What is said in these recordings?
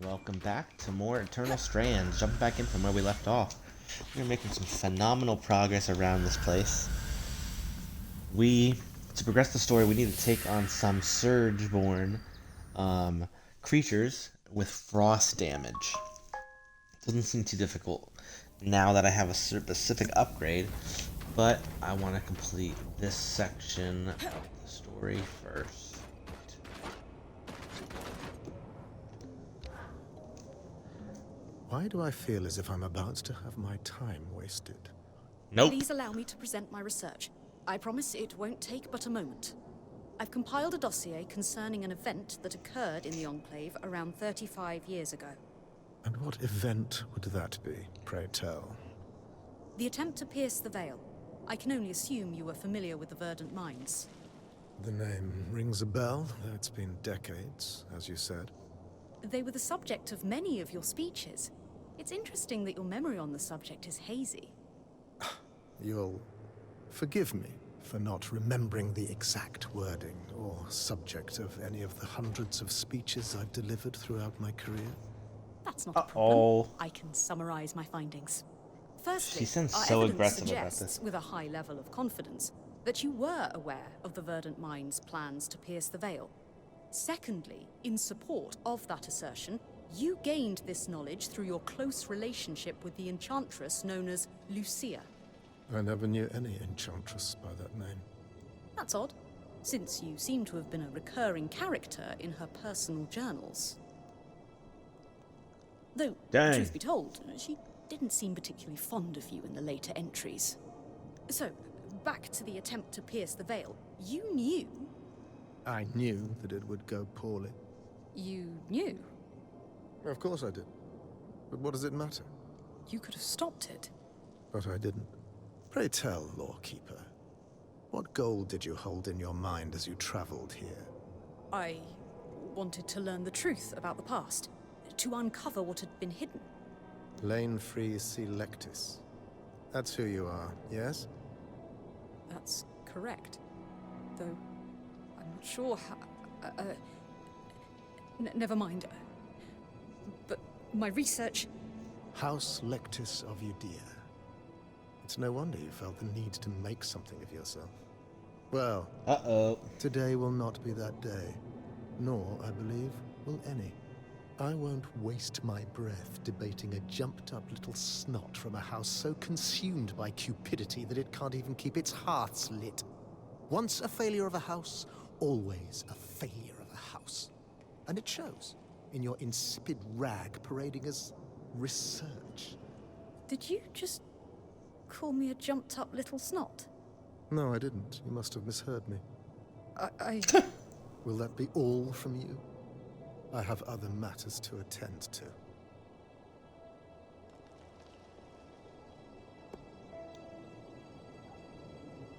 Welcome back to more Eternal Strands. Jumping back in from where we left off. We're making some phenomenal progress around this place. To progress the story, we need to take on some Surge-born creatures with frost damage. Doesn't seem too difficult now that I have a specific upgrade, but I want to complete this section of the story first. Why do I feel as if I'm about to have my time wasted? Nope. Please allow me to present my research. I promise it won't take but a moment. I've compiled a dossier concerning an event that occurred in the Enclave around 35 years ago. And what event would that be, pray tell? The attempt to pierce the veil. I can only assume you were familiar with the Verdant Mines. The name rings a bell, though it's been decades, as you said. They were the subject of many of your speeches. It's interesting that your memory on the subject is hazy. You'll forgive me for not remembering the exact wording or subject of any of the hundreds of speeches I've delivered throughout my career. That's not a problem. I can summarize my findings. Firstly, She sounds our so evidence aggressive about suggests, this. with a high level of confidence, that you were aware of the Verdant Mines' plans to pierce the veil. Secondly, in support of that assertion, you gained this knowledge through your close relationship with the enchantress known as Lucia. I never knew any enchantress by that name. That's odd, since you seem to have been a recurring character in her personal journals. Though, Dang. truth be told, she didn't seem particularly fond of you in the later entries. So, back to the attempt to pierce the veil. You knew. I knew that it would go poorly. You knew. Of course I did. But what does it matter? You could have stopped it. But I didn't. Pray tell, Lawkeeper, what goal did you hold in your mind as you traveled here? I wanted to learn the truth about the past, to uncover what had been hidden. Lane Free Selectus. That's who you are, yes? That's correct. Though, I'm not sure how... never mind. But my research... House Lectus of Udea. It's no wonder you felt the need to make something of yourself. Well, today will not be that day. Nor, I believe, will any. I won't waste my breath debating a jumped-up little snot from a house so consumed by cupidity that it can't even keep its hearths lit. Once a failure of a house, always a failure of a house. And it shows in your insipid rag parading as research. Did you just call me a jumped-up little snot? No, I didn't. You must have misheard me. I... Will that be all from you? I have other matters to attend to.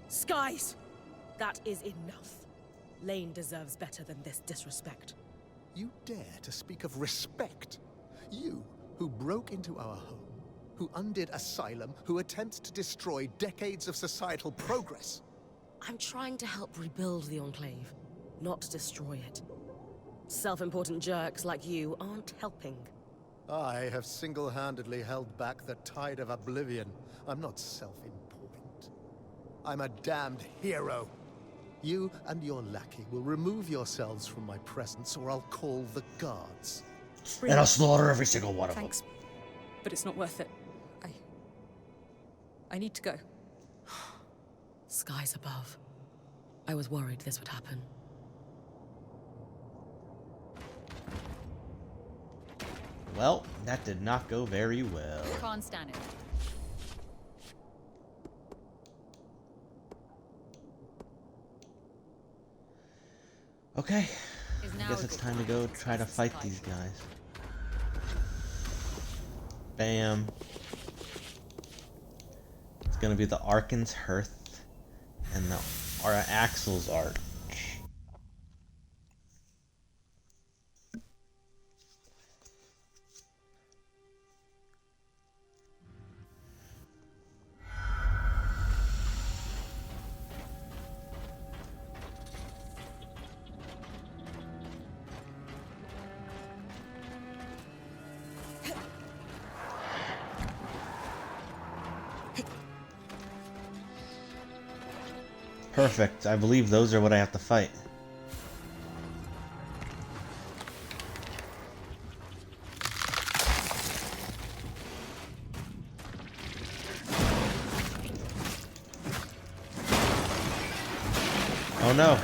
Skies! That is enough. Lane deserves better than this disrespect. You dare to speak of respect? You, who broke into our home, who undid Asylum, who attempts to destroy decades of societal progress. I'm trying to help rebuild the Enclave, not destroy it. Self-important jerks like you aren't helping. I have single-handedly held back the tide of oblivion. I'm not self-important. I'm a damned hero. You and your lackey will remove yourselves from my presence, or I'll call the guards. And I'll slaughter every single one of them. Thanks, but it's not worth it. I need to go. Skies above. I was worried this would happen. Well, that did not go very well. Can't stand it. Okay, Is I now guess a it's good time to go try to fight these guys. Bam. It's gonna be the Arkan's Hearth and the Axel's Arch. Perfect. I believe those are what I have to fight. Oh no.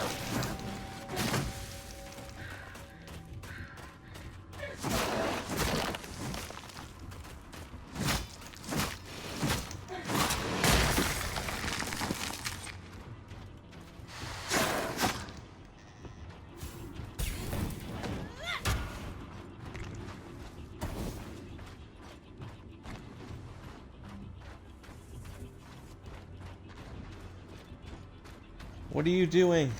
What are you doing?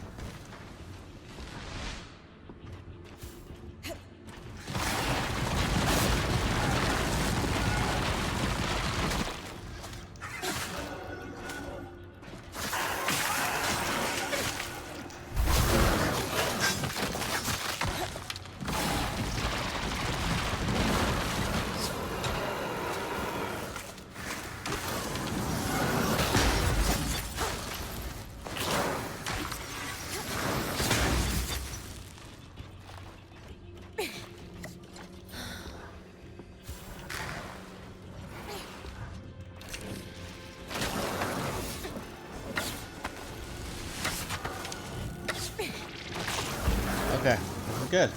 Okay, we're good.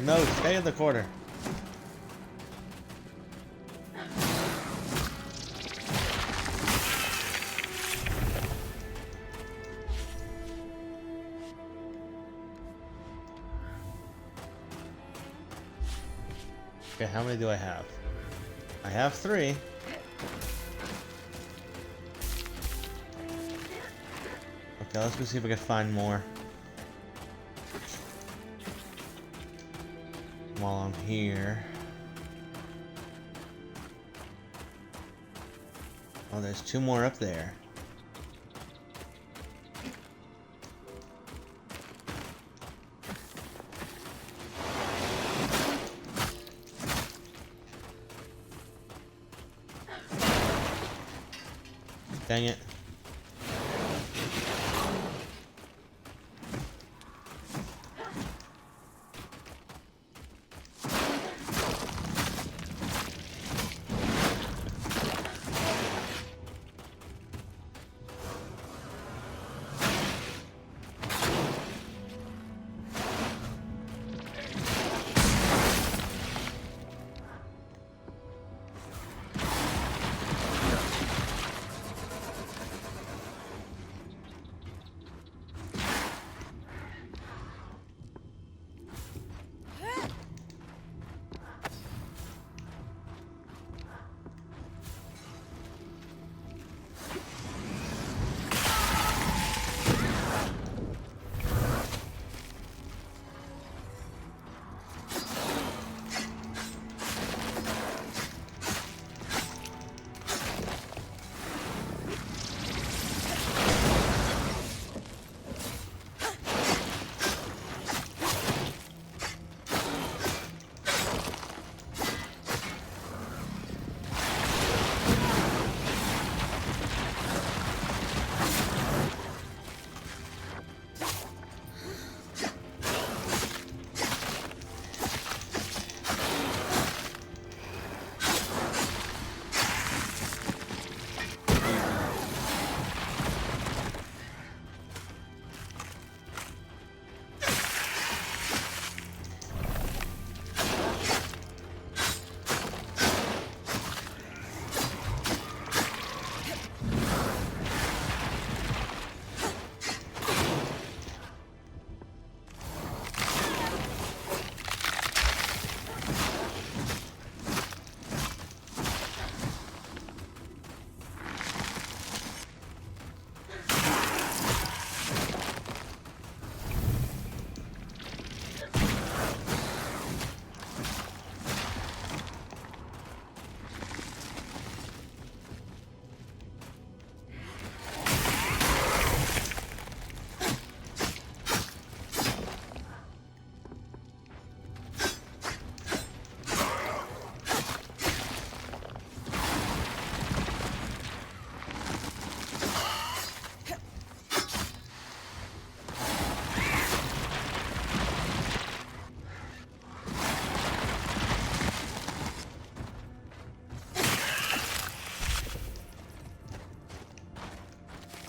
No, stay in the corner. Okay, how many do I have? I have 3. Okay, let's go see if we can find more. While I'm here. Oh, there's 2 more up there. Dang it.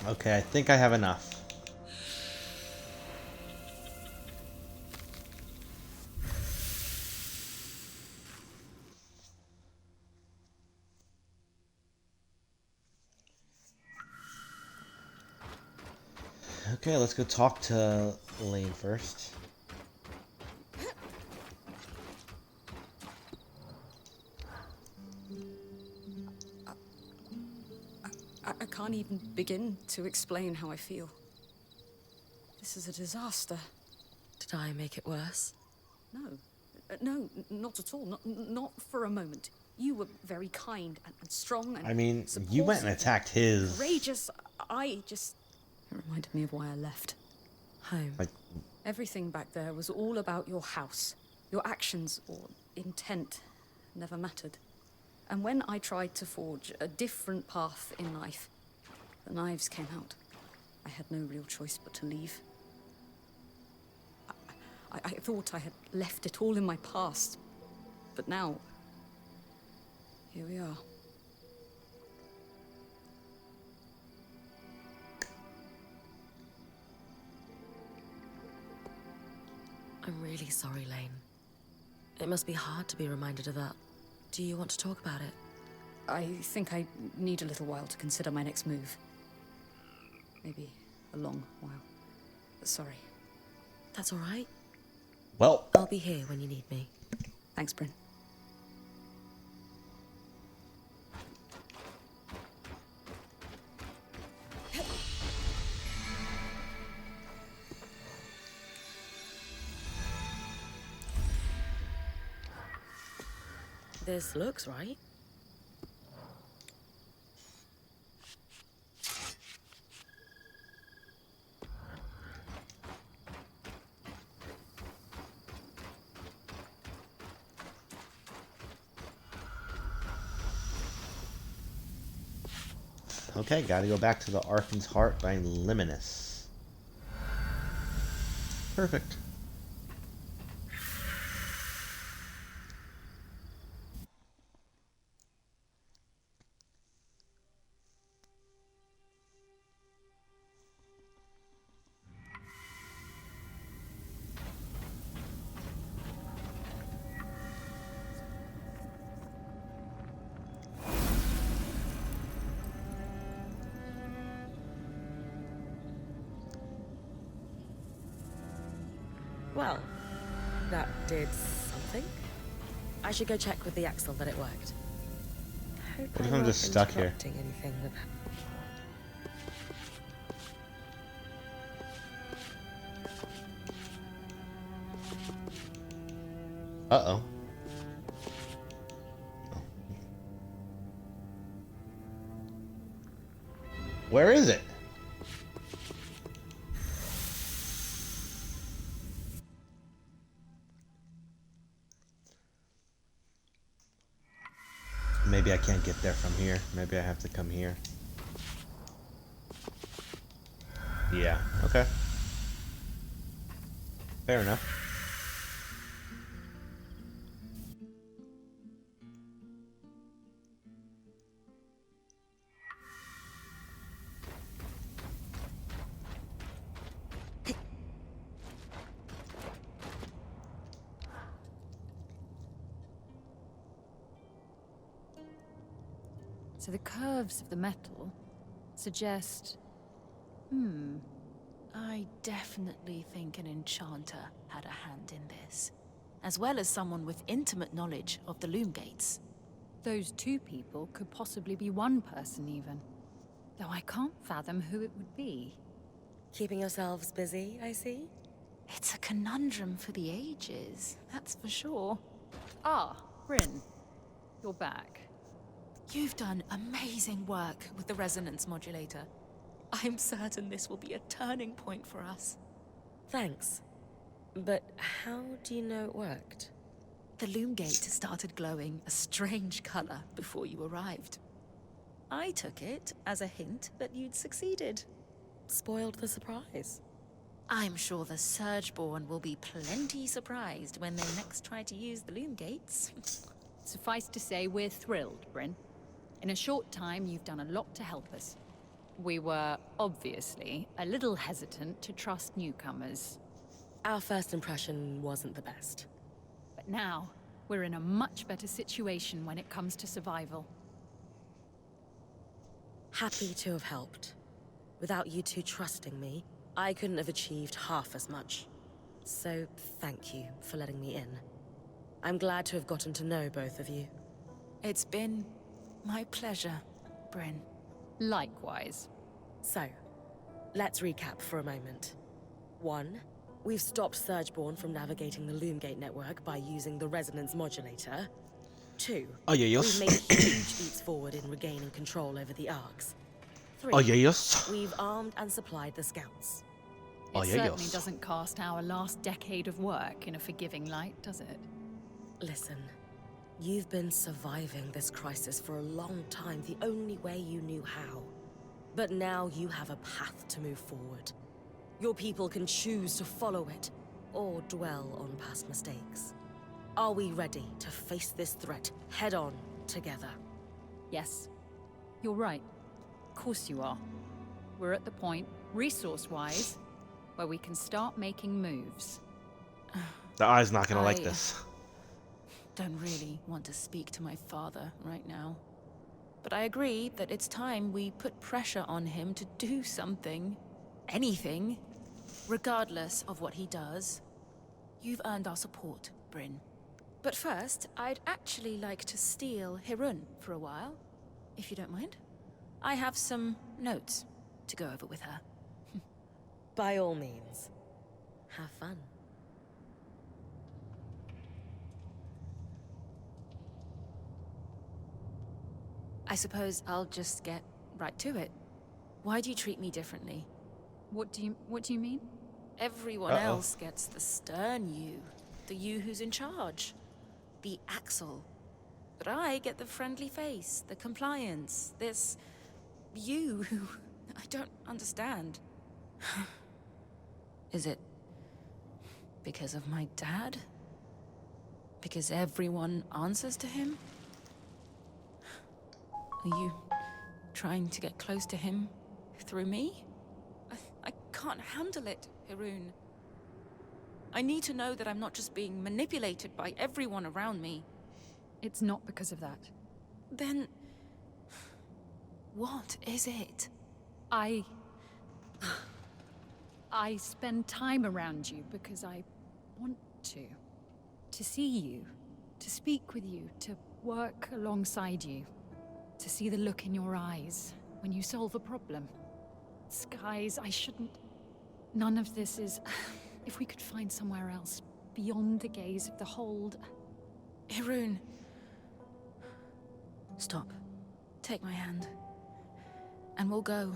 Okay, I think I have enough. Okay, let's go talk to Lane first. I can't even begin to explain how I feel. This is a disaster. Did I make it worse? No. No, not at all. Not for a moment. You were very kind and strong and I mean, you went and attacked his... courageous. It reminded me of why I left. Home. Like, Everything back there was all about your house. Your actions or intent never mattered. And when I tried to forge a different path in life, the knives came out. I had no real choice but to leave. I thought I had left it all in my past, but now, here we are. I'm really sorry, Lane. It must be hard to be reminded of that. Do you want to talk about it? I think I need a little while to consider my next move. Maybe a long while. Sorry. That's all right. well, I'll be here when you need me. Thanks, Bryn. This looks right. okay, gotta go back to the Archen's Heart by Liminus. Perfect. Well, that did something. I should go check with the axle that it worked. Hope What if I'm just stuck here? interrupting anything with that. Uh-oh. Where is it? Maybe I can't get there from here. Maybe I have to come here. Yeah, okay. Fair enough. So the curves of the metal suggest... I definitely think an enchanter had a hand in this, as well as someone with intimate knowledge of the loom gates. Those two people could possibly be one person even, though I can't fathom who it would be. Keeping yourselves busy, I see? It's a conundrum for the ages, that's for sure. Ah, Bryn, you're back. You've done amazing work with the resonance modulator. I'm certain this will be a turning point for us. Thanks. But how do you know it worked? The loom gate started glowing a strange color before you arrived. I took it as a hint that you'd succeeded. Spoiled the surprise. I'm sure the Surgeborn will be plenty surprised when they next try to use the loom gates. Suffice to say, we're thrilled, Bryn. In a short time, you've done a lot to help us. We were, obviously, a little hesitant to trust newcomers. Our first impression wasn't the best. But now, we're in a much better situation when it comes to survival. Happy to have helped. Without you two trusting me, I couldn't have achieved half as much. So, thank you for letting me in. I'm glad to have gotten to know both of you. It's been my pleasure, Bryn. Likewise. So, let's recap for a moment. 1. We've stopped Surgeborn from navigating the Loomgate network by using the resonance modulator. 2. Oh, yeah, We've made huge leaps forward in regaining control over the Arcs. 3. Oh, yeah, yes. We've armed and supplied the Scouts. It certainly doesn't cast our last decade of work in a forgiving light, does it? Listen, you've been surviving this crisis for a long time the only way you knew how. But now you have a path to move forward. Your people can choose to follow it, or dwell on past mistakes. Are we ready to face this threat head-on together? Yes. You're right. Of course you are. We're at the point, resource-wise, where we can start making moves. The Eye's not gonna like this. Don't really want to speak to my father right now. But I agree that it's time we put pressure on him to do something. Anything. Regardless of what he does. You've earned our support, Bryn. But first, I'd actually like to steal Hirun for a while, if you don't mind. I have some notes to go over with her. By all means. Have fun. I suppose I'll just get right to it. Why do you treat me differently? What do you mean? Everyone else gets the stern you, the you who's in charge, the Axel. But I get the friendly face, the compliance, this you who I don't understand. Is it because of my dad? Because everyone answers to him? Are you trying to get close to him through me? I can't handle it, Hirun. I need to know that I'm not just being manipulated by everyone around me. It's not because of that. Then... what is it? I spend time around you because I want to. To see you, to speak with you, to work alongside you. To see the look in your eyes when you solve a problem. Skies, I shouldn't... None of this is... If we could find somewhere else, beyond the gaze of the hold... Hirun. Stop. Take my hand. And we'll go.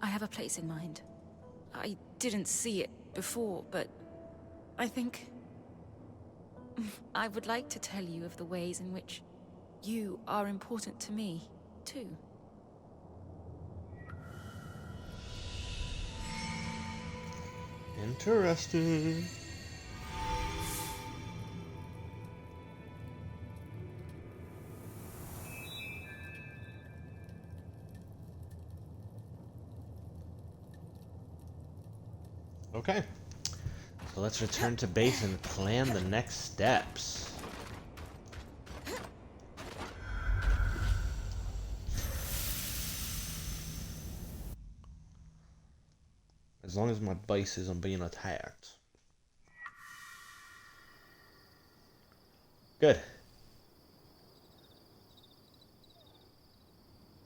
I have a place in mind. I didn't see it before, but... I think... I would like to tell you of the ways in which you are important to me, too. Interesting. Okay. So let's return to base and plan the next steps. As long as my base isn't being attacked. Good.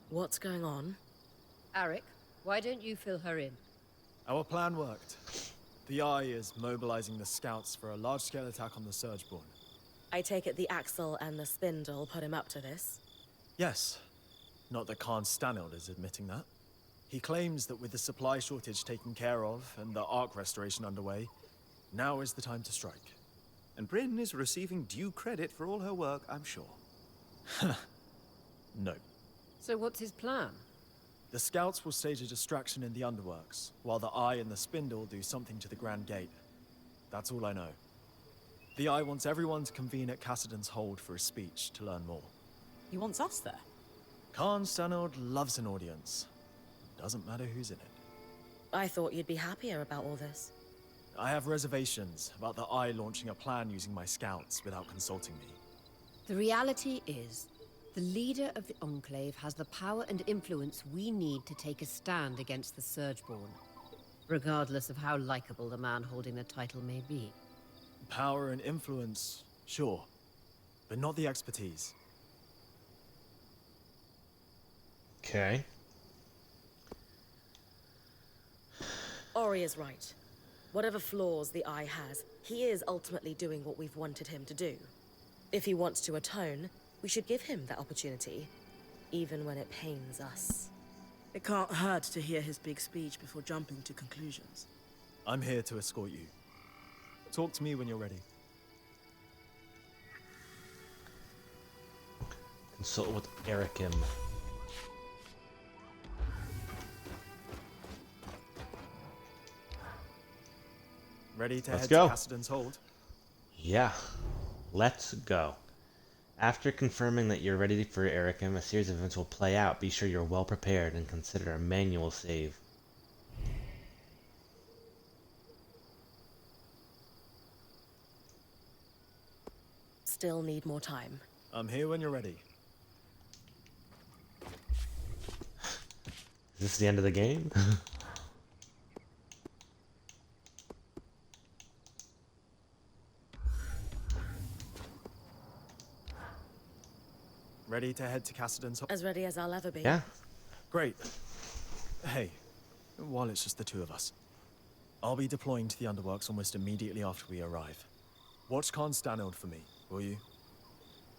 What's going on? Arik, why don't you fill her in? Our plan worked. The Eye is mobilizing the scouts for a large-scale attack on the Surgeborn. I take it the Axel and the Spindle put him up to this? Yes. Not that Khan Stanild is admitting that. He claims that with the supply shortage taken care of and the Ark restoration underway, now is the time to strike. And Bryn is receiving due credit for all her work, I'm sure. No. So what's his plan? The scouts will stage a distraction in the underworks, while the Eye and the Spindle do something to the Grand Gate. That's all I know. The Eye wants everyone to convene at Cassidon's Hold for a speech to learn more. He wants us there? Khan Stanold loves an audience. Doesn't matter who's in it. I thought you'd be happier about all this. I have reservations about the Eye launching a plan using my scouts without consulting me. The reality is, the leader of the Enclave has the power and influence we need to take a stand against the Surgeborn, regardless of how likable the man holding the title may be. Power and influence, sure, but not the expertise. Okay. Ori is right. Whatever flaws the Eye has, he is ultimately doing what we've wanted him to do. If he wants to atone, we should give him that opportunity, even when it pains us. It can't hurt to hear his big speech before jumping to conclusions. I'm here to escort you. Talk to me when you're ready. Consult with Erikim. Ready to Let's head go. to Cassidy's hold? Yeah. Let's go. After confirming that you're ready for Erikim, a series of events will play out. Be sure you're well prepared and consider a manual save. Still need more time. I'm here when you're ready. Is this the end of the game? Ready to head to Cassidy's hold? As ready as I'll ever be. Yeah. Great. Hey, while it's just the two of us, I'll be deploying to the Underworks almost immediately after we arrive. Watch Khan Stanold for me, will you?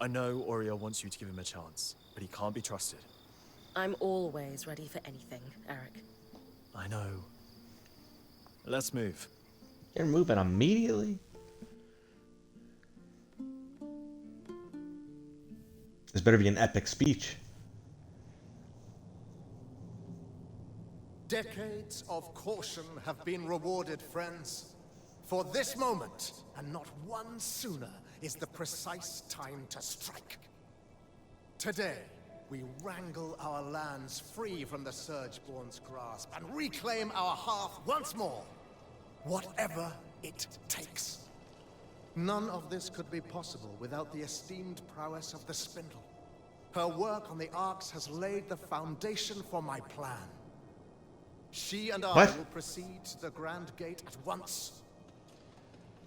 I know Oriel wants you to give him a chance, but he can't be trusted. I'm always ready for anything, Eric. I know. Let's move. You're moving immediately? This better be an epic speech. Decades of caution have been rewarded, friends. For this moment, and not one sooner, is the precise time to strike. Today, we wrangle our lands free from the Surgeborn's grasp and reclaim our hearth once more, whatever it takes. None of this could be possible without the esteemed prowess of the Spindle. Her work on the Arcs has laid the foundation for my plan. She and I will proceed to the Grand Gate at once.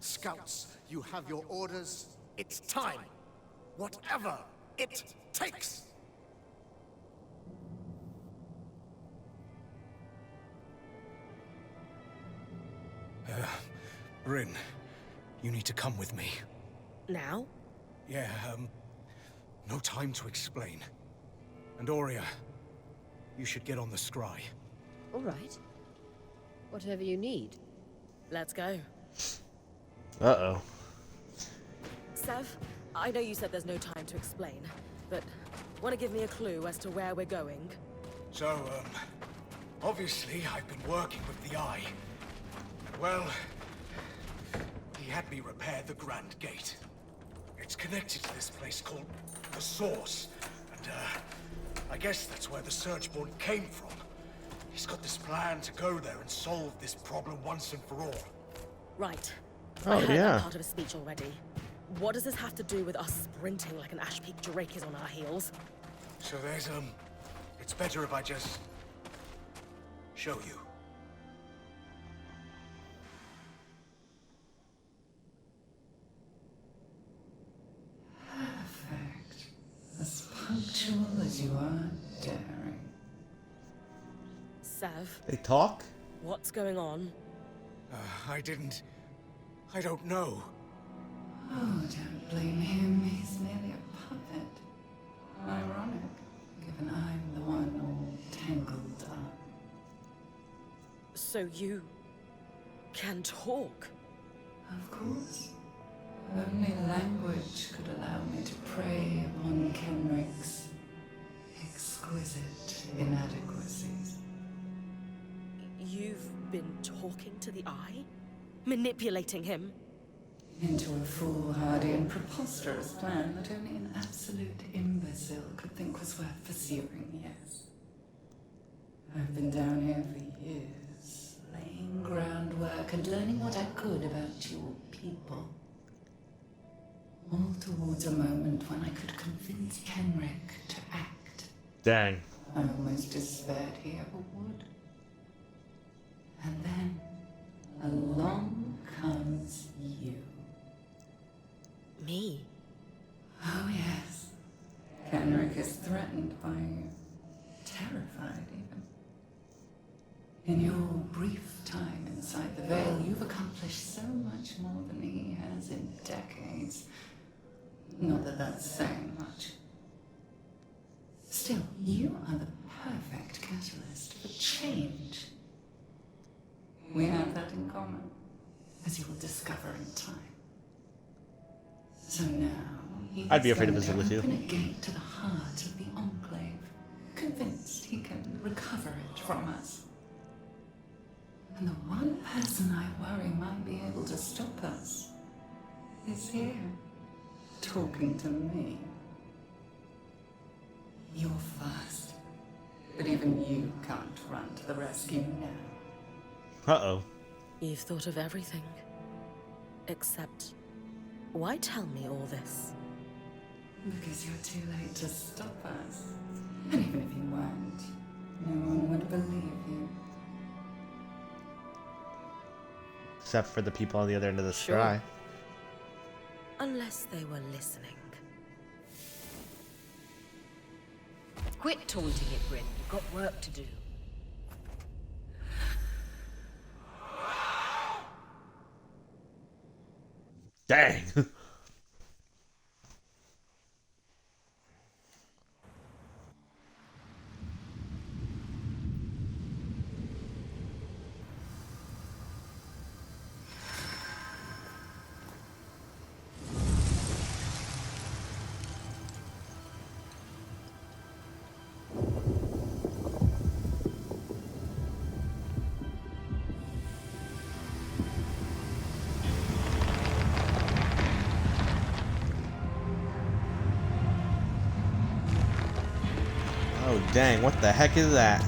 Scouts, you have your orders. It's time. Whatever it takes. Bryn, you need to come with me. Now? Yeah, no time to explain. And Aurea, you should get on the scry. All right. Whatever you need. Let's go. Uh-oh. Sev, I know you said there's no time to explain, but want to give me a clue as to where we're going? So, obviously I've been working with the Eye. Well, he had me repair the Grand Gate. It's connected to this place called the Source, and, I guess that's where the Surgeborn came from. He's got this plan to go there and solve this problem once and for all. Right. Oh, I heard yeah. that part of a speech already. What does this have to do with us sprinting like an Ash Peak Drake is on our heels? So there's, it's better if I just show you. Perfect. As punctual as you are daring. Sev, They talk? what's going on? I don't know. Oh, don't blame him. He's merely a puppet. Ironic, given I'm the one all tangled up. So you can talk? Of course. Only language could allow me to prey upon Kenrick's exquisite inadequacies. You've been talking to the Eye? Manipulating him? into a foolhardy and preposterous plan that only an absolute imbecile could think was worth pursuing, yes. I've been down here for years, laying groundwork and learning what I could about your people. All towards a moment when I could convince Kenrick to act. Dang. I almost despaired he ever would. And then, along comes you. Me? Oh yes. Kenrick is threatened by you. Terrified, even. In your brief time inside the Veil, you've accomplished so much more than he has in decades. Not that that's saying much. Still, you are the perfect catalyst for change. We have that in common, as you will discover in time. So now, I'd be afraid to visit with you. Open a gate to the heart of the Enclave, convinced he can recover it from us. And the one person I worry might be able to stop us is here, talking to me. You're fast, but even you can't run to the rescue now. Uh-oh. You've thought of everything. Except, why tell me all this? Because you're too late to stop us. And even if you weren't, no one would believe you. Except for the people on the other end of the Sure. sky. Unless they were listening. Quit taunting it, Bryn. You've got work to do. Dang. Oh, dang, what the heck is that?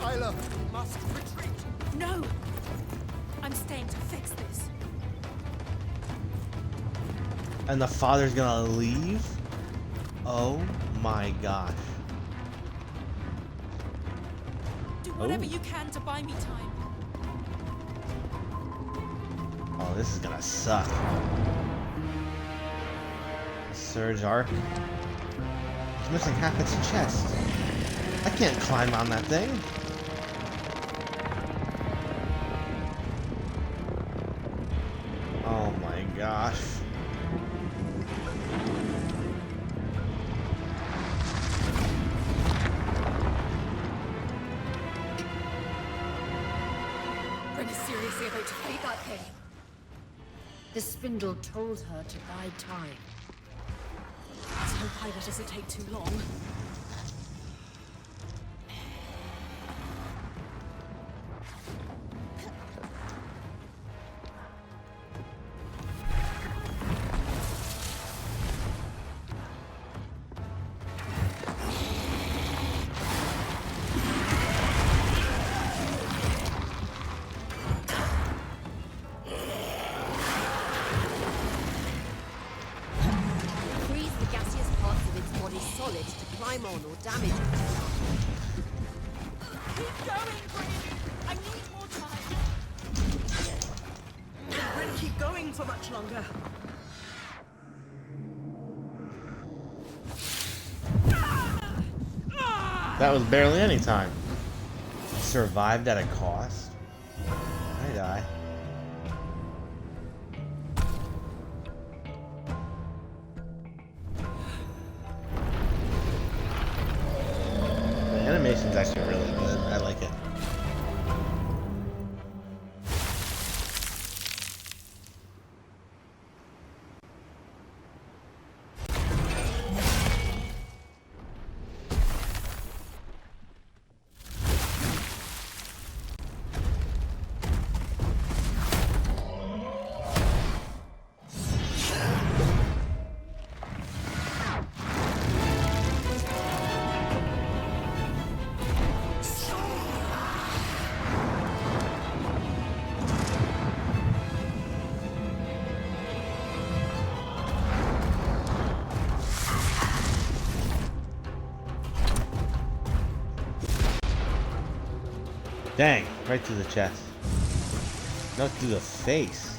Tyler, we must retreat. No! I'm staying to fix this. And the father's gonna leave? Oh my gosh. Do whatever you can to buy me time. Oh, this is gonna suck. Surge arc. It's missing half its chest. I can't climb on that thing. Oh my gosh. Bryn is seriously about to fight that thing. The spindle told her to bide time. Let's hope Ida doesn't take too long. Freeze the gaseous parts of its body solid to climb on or damage it. Keep going, Bryn! I need more time. Can Bryn keep going for much longer? That was barely any time. Survived at a cost? I die. The animation's actually really good. I like it. Dang, right through the chest. Not through the face.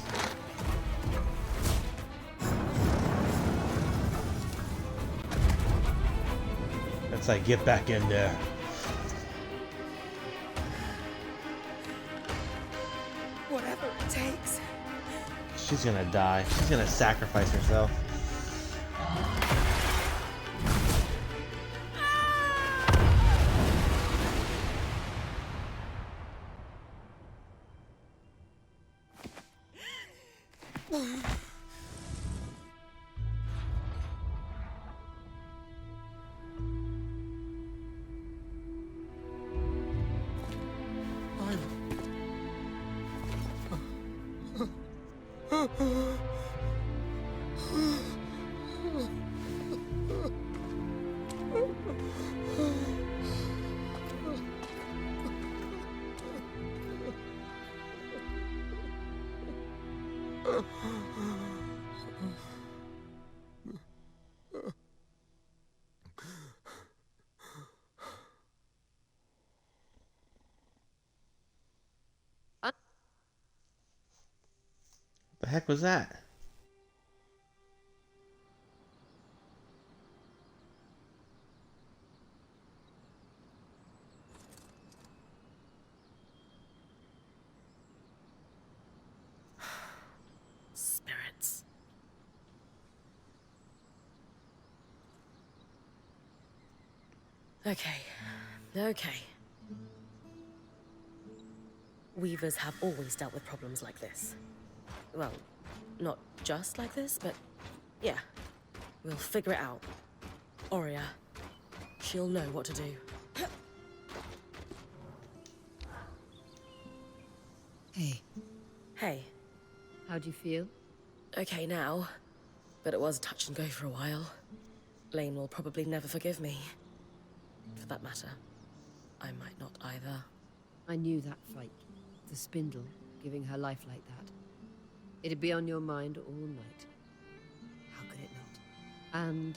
That's like, get back in there. Whatever it takes. She's gonna die. She's gonna sacrifice herself. The heck was that? Spirits. Okay. Weavers have always dealt with problems like this. Well, not just like this, but yeah. We'll figure it out. Aurea, she'll know what to do. Hey. Hey. How do you feel? Okay now, but it was touch and go for a while. Lane will probably never forgive me. For that matter, I might not either. I knew that fight. The spindle, giving her life like that. It'd be on your mind all night. How could it not? And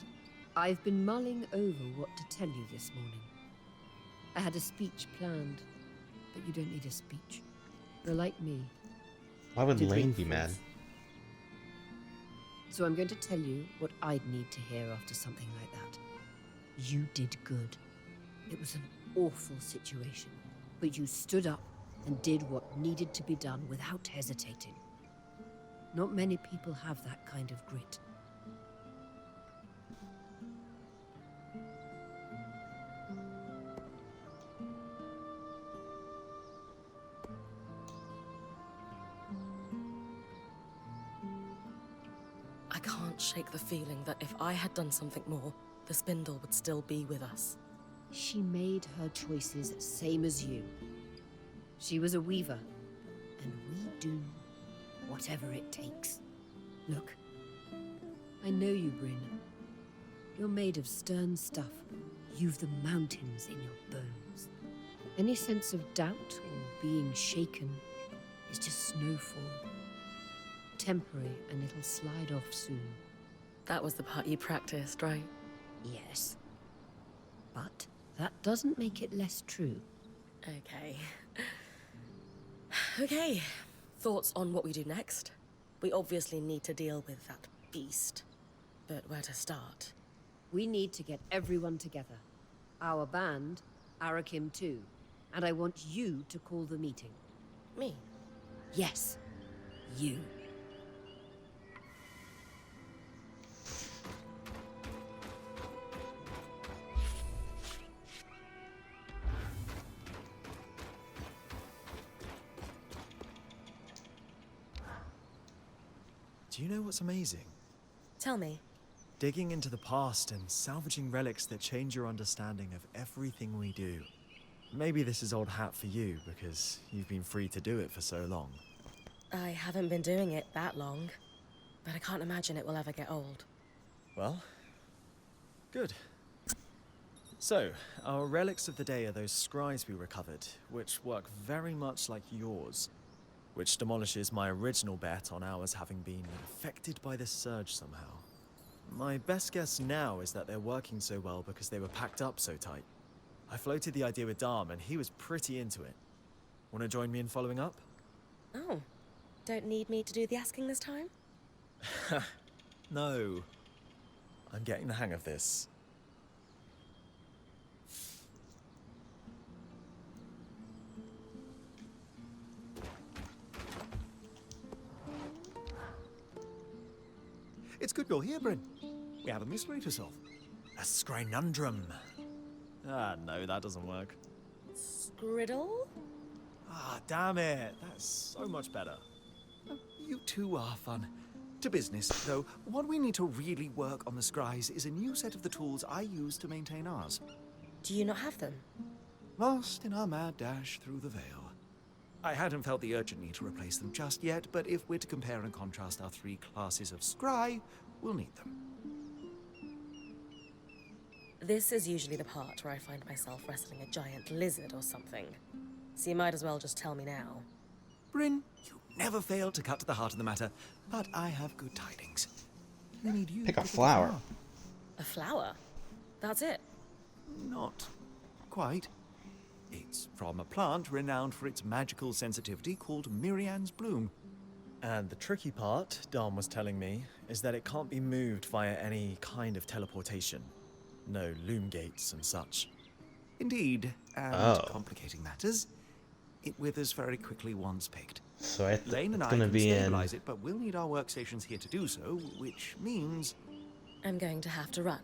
I've been mulling over what to tell you this morning. I had a speech planned, but you don't need a speech. You're like me. Why would Lane be mad? So I'm going to tell you what I'd need to hear after something like that. You did good. It was an awful situation, but you stood up and did what needed to be done without hesitating. Not many people have that kind of grit. I can't shake the feeling that if I had done something more, the spindle would still be with us. She made her choices same as you. She was a weaver, and we do whatever it takes. Look, I know you, Bryn. You're made of stern stuff. You've the mountains in your bones. Any sense of doubt or being shaken is just snowfall. Temporary, and it'll slide off soon. That was the part you practiced, right? Yes. But that doesn't make it less true. Okay. Okay. Thoughts on what we do next? We obviously need to deal with that beast. But where to start? We need to get everyone together. Our band, Arakim too. And I want you to call the meeting. Me? Yes. You. Do you know what's amazing? Tell me. Digging into the past and salvaging relics that change your understanding of everything we do. Maybe this is old hat for you, because you've been free to do it for so long. I haven't been doing it that long, but I can't imagine it will ever get old. Well, good. So, our relics of the day are those scries we recovered, which work very much like yours. Which demolishes my original bet on ours having been affected by this surge somehow. My best guess now is that they're working so well because they were packed up so tight. I floated the idea with Dharm and he was pretty into it. Want to join me in following up? Oh, don't need me to do the asking this time? No. I'm getting the hang of this. It's good you're here, Bryn. We have a mystery to solve. A scrinundrum. Ah, no, that doesn't work. Scriddle? Ah, damn it. That's so much better. You two are fun. To business, though, what we need to really work on the scries is a new set of the tools I use to maintain ours. Do you not have them? Lost in our mad dash through the veil. I hadn't felt the urgent need to replace them just yet, but if we're to compare and contrast our 3 classes of scry, we'll need them. This is usually the part where I find myself wrestling a giant lizard or something. So you might as well just tell me now. Bryn, you never fail to cut to the heart of the matter, but I have good tidings. We need you Pick to a flower. A flower? That's it? Not quite. It's from a plant renowned for its magical sensitivity called Mirian's Bloom. And the tricky part, Dom was telling me, is that it can't be moved via any kind of teleportation. No loom gates and such. Indeed, and complicating matters, it withers very quickly once picked. So Lane and it's I gonna can be stabilize it, but we'll need our workstations here to do so, which means... I'm going to have to run.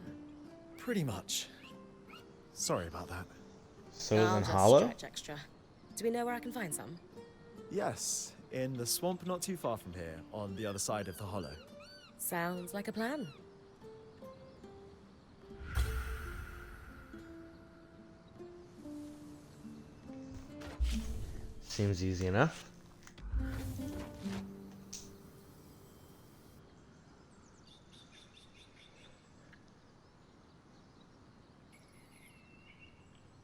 Pretty much. Sorry about that. So I'll it's in just hollow? stretch extra. Do we know where I can find some? Yes, in the swamp not too far from here, on the other side of the hollow. Sounds like a plan. Seems easy enough.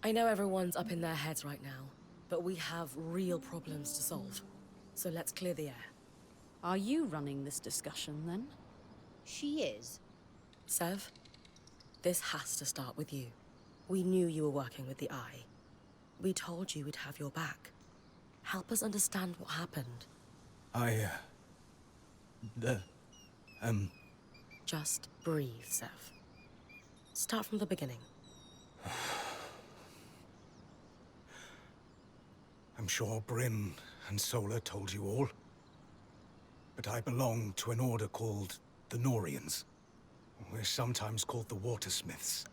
I know everyone's up in their heads right now, but we have real problems to solve. So let's clear the air. Are you running this discussion, then? She is. Sev, this has to start with you. We knew you were working with the Eye. We told you we'd have your back. Help us understand what happened. Just breathe, Sev. Start from the beginning. I'm sure Bryn and Sola told you all. But I belong to an order called the Norians. We're sometimes called the Watersmiths.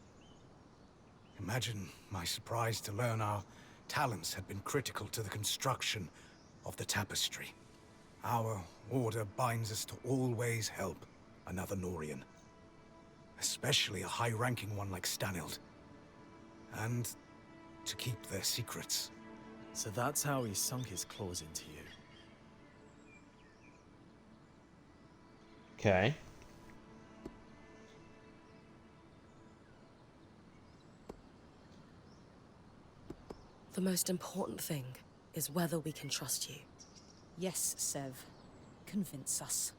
Imagine my surprise to learn our talents had been critical to the construction of the tapestry. Our order binds us to always help another Norian. Especially a high-ranking one like Stanild. And to keep their secrets. So that's how he sunk his claws into you. Okay. The most important thing is whether we can trust you. Yes, Sev. Convince us.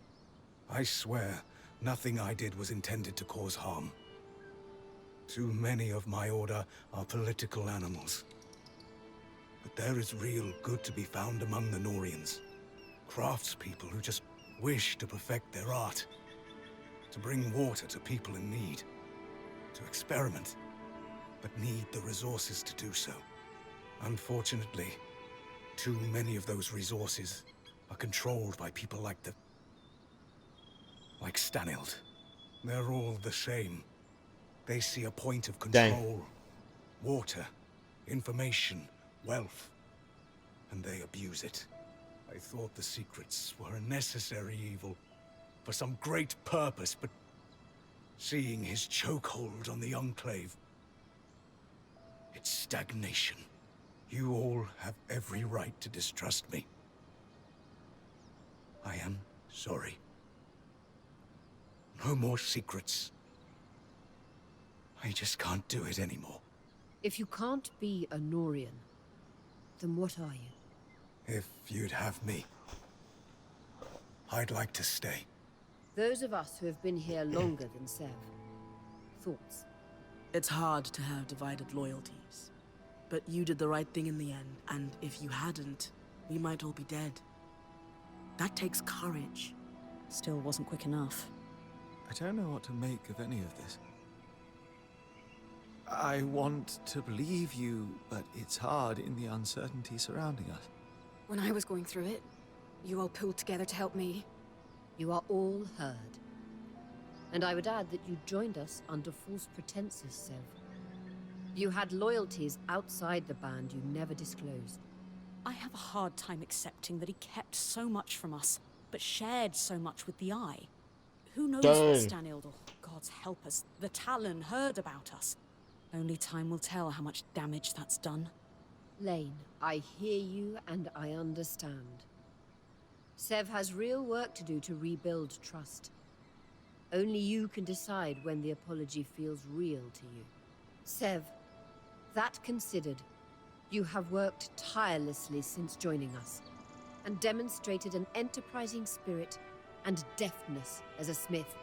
I swear, nothing I did was intended to cause harm. Too many of my order are political animals. But there is real good to be found among the Norians. Craftspeople who just wish to perfect their art. To bring water to people in need. To experiment, but need the resources to do so. Unfortunately, too many of those resources are controlled by people like Stanild. They're all the same. They see a point of control. Water, information, wealth. And they abuse it. I thought the secrets were a necessary evil. For some great purpose, but... seeing his chokehold on the Enclave... it's stagnation. You all have every right to distrust me. I am sorry. No more secrets. I just can't do it anymore. If you can't be a Norian, then what are you? If you'd have me, I'd like to stay. Those of us who have been here longer than Sev. Thoughts? It's hard to have divided loyalties. but you did the right thing in the end. And if you hadn't, we might all be dead. That takes courage. Still wasn't quick enough. I don't know what to make of any of this. I want to believe you, but it's hard in the uncertainty surrounding us. When I was going through it, you all pulled together to help me. You are all heard. And I would add that you joined us under false pretenses, Sev. You had loyalties outside the band you never disclosed. I have a hard time accepting that he kept so much from us, but shared so much with the Eye. Who knows what Stanild, or God's help us, the Talon heard about us? Only time will tell how much damage that's done. Lane, I hear you and I understand. Sev has real work to do to rebuild trust. Only you can decide when the apology feels real to you. Sev, that considered, you have worked tirelessly since joining us, and demonstrated an enterprising spirit and deftness as a smith.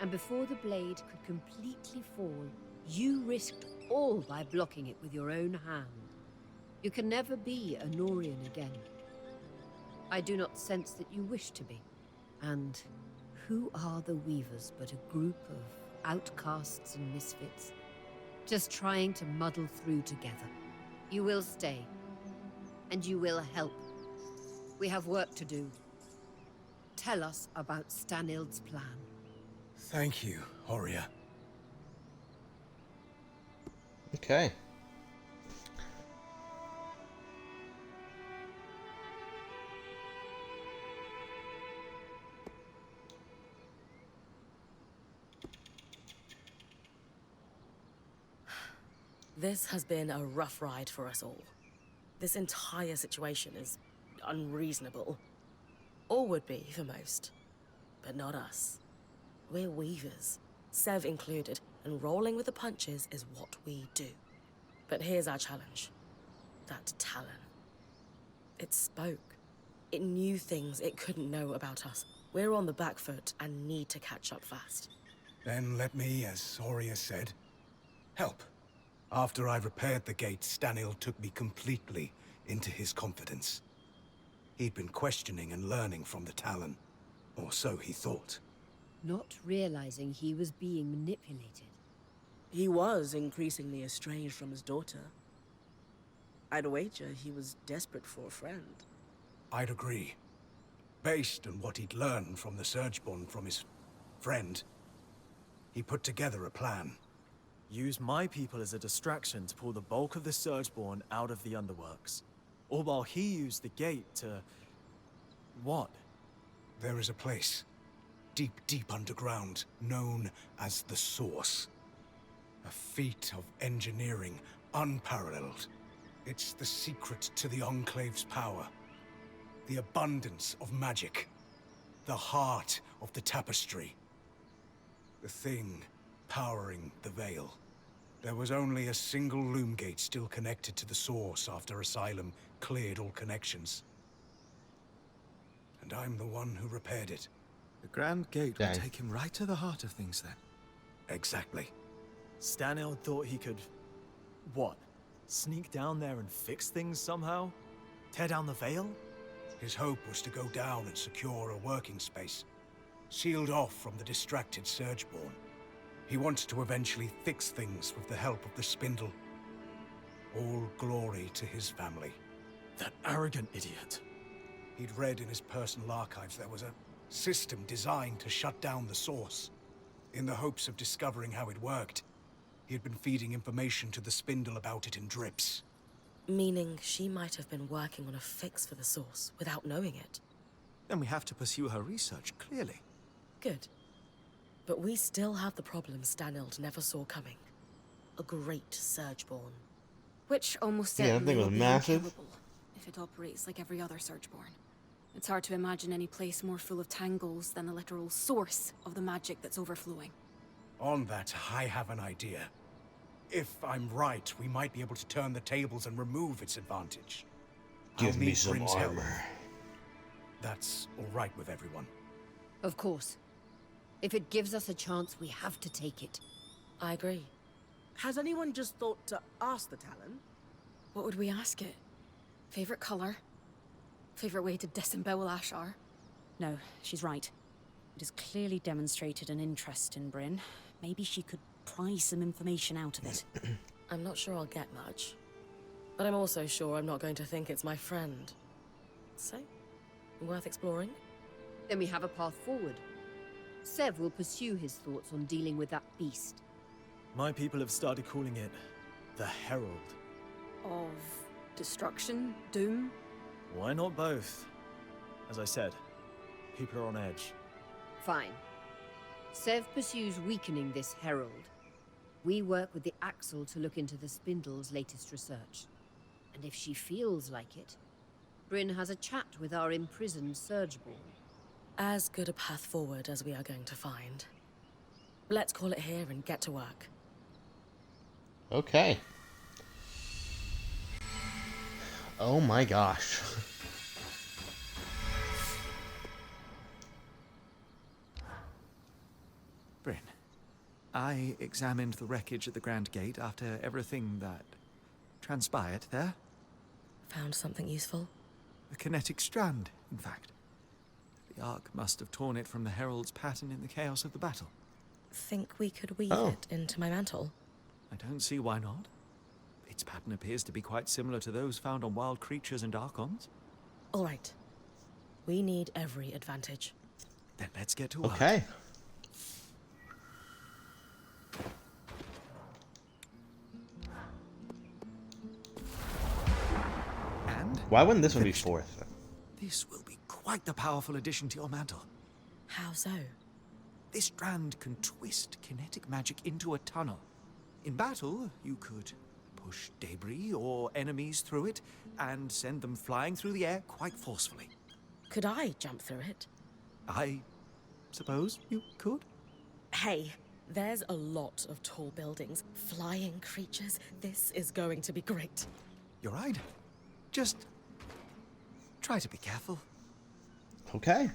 And before the blade could completely fall, you risked all by blocking it with your own hand. You can never be a Norian again. I do not sense that you wish to be. And who are the Weavers but a group of outcasts and misfits, just trying to muddle through together? You will stay, and you will help. We have work to do. Tell us about Stanild's plan. Thank you, Horia. Okay. This has been a rough ride for us all. This entire situation is unreasonable. Or would be for most. But not us. We're Weavers, Sev included, and rolling with the punches is what we do. But here's our challenge. That Talon. It spoke. It knew things it couldn't know about us. We're on the back foot and need to catch up fast. Then let me, as Horia said, help. After I repaired the gate, Stanild took me completely into his confidence. He'd been questioning and learning from the Talon, or so he thought. Not realizing he was being manipulated. He was increasingly estranged from his daughter. I'd wager he was desperate for a friend. I'd agree. Based on what he'd learned from the Surgeborn from his friend, he put together a plan. Use my people as a distraction to pull the bulk of the Surgeborn out of the Underworks. All while he used the gate to... what? There is a place, deep, deep underground, known as the Source. A feat of engineering unparalleled. It's the secret to the Enclave's power. The abundance of magic. The heart of the tapestry. The thing powering the Veil. There was only a single loom gate still connected to the Source after Asylum cleared all connections. And I'm the one who repaired it. The Grand Gate would take him right to the heart of things then. Exactly. Stanild thought he could... what? Sneak down there and fix things somehow? Tear down the Veil? His hope was to go down and secure a working space, sealed off from the distracted Surgeborn. He wanted to eventually fix things with the help of the Spindle. All glory to his family. That arrogant idiot. He'd read in his personal archives there was a system designed to shut down the Source. In the hopes of discovering how it worked, he had been feeding information to the Spindle about it in drips. Meaning she might have been working on a fix for the Source without knowing it. Then we have to pursue her research, clearly. Good. But we still have the problem Stanild never saw coming. A great Surgeborn. Which almost Yeah, that certainly thing was will be massive. unkillable if it operates like every other Surgeborn. It's hard to imagine any place more full of tangles than the literal source of the magic that's overflowing. On that, I have an idea. If I'm right, we might be able to turn the tables and remove its advantage. Give I'll me need some Bryn's help. armor. That's all right with everyone. Of course. If it gives us a chance, we have to take it. I agree. Has anyone just thought to ask the Talon? What would we ask it? Favorite color? Favorite way to disembowel Ashar? No, she's right. It has clearly demonstrated an interest in Bryn. Maybe she could pry some information out of it. I'm not sure I'll get much. But I'm also sure I'm not going to think it's my friend. So, worth exploring? Then we have a path forward. Sev will pursue his thoughts on dealing with that beast. My people have started calling it the Herald. Of destruction? Doom? Why not both? As I said, people are on edge. Fine. Sev pursues weakening this Herald. We work with the Axle to look into the Spindle's latest research. And if she feels like it, Bryn has a chat with our imprisoned Surgeborn. As good a path forward as we are going to find. Let's call it here and get to work. Okay. Oh my gosh. Bryn, I examined the wreckage at the Grand Gate after everything that transpired there. Found something useful? A kinetic strand, in fact. The Ark must have torn it from the Herald's pattern in the chaos of the battle. Think we could weave it into my mantle? I don't see why not. Its pattern appears to be quite similar to those found on wild creatures and Archons. All right. We need every advantage. Then let's get to work. Okay. And why wouldn't this one be fourth? This will be quite the powerful addition to your mantle. How so? This strand can twist kinetic magic into a tunnel. In battle, you could push debris or enemies through it and send them flying through the air quite forcefully. Could I jump through it? I suppose you could. Hey, there's a lot of tall buildings, flying creatures. This is going to be great. You're right. Just try to be careful. Okay.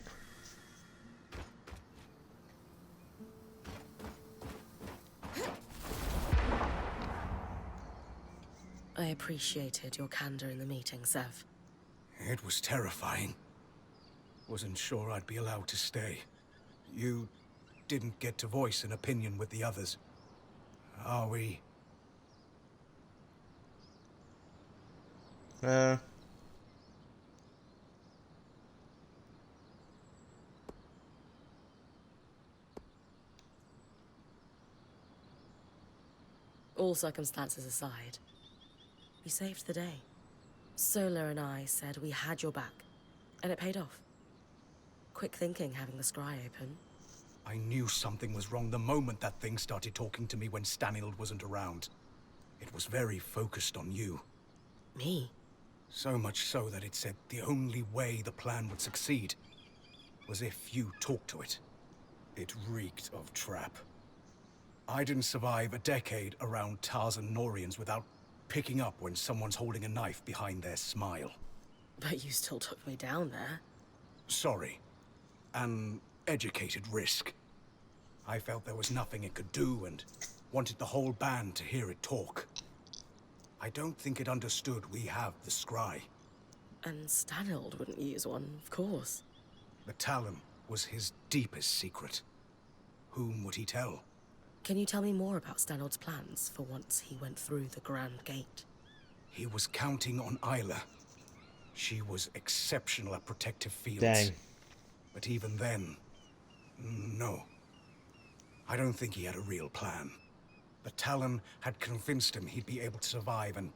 I appreciated your candor in the meeting, Sev. It was terrifying. Wasn't sure I'd be allowed to stay. You didn't get to voice an opinion with the others. Are we? All circumstances aside, we saved the day. Solar and I said we had your back, and it paid off. Quick thinking having the scry open. I knew something was wrong the moment that thing started talking to me when Stanild wasn't around. It was very focused on you. Me? So much so that it said the only way the plan would succeed was if you talked to it. It reeked of trap. I didn't survive a decade around Tarzan Norians without picking up when someone's holding a knife behind their smile. But you still took me down there. Sorry. An educated risk. I felt there was nothing it could do and wanted the whole band to hear it talk. I don't think it understood we have the scry. And Stanild wouldn't use one, of course. The Talon was his deepest secret. Whom would he tell? Can you tell me more about Stanild's plans for once he went through the Grand Gate? He was counting on Isla. She was exceptional at protective fields. Dang. But even then, no. I don't think he had a real plan. The Talon had convinced him he'd be able to survive, and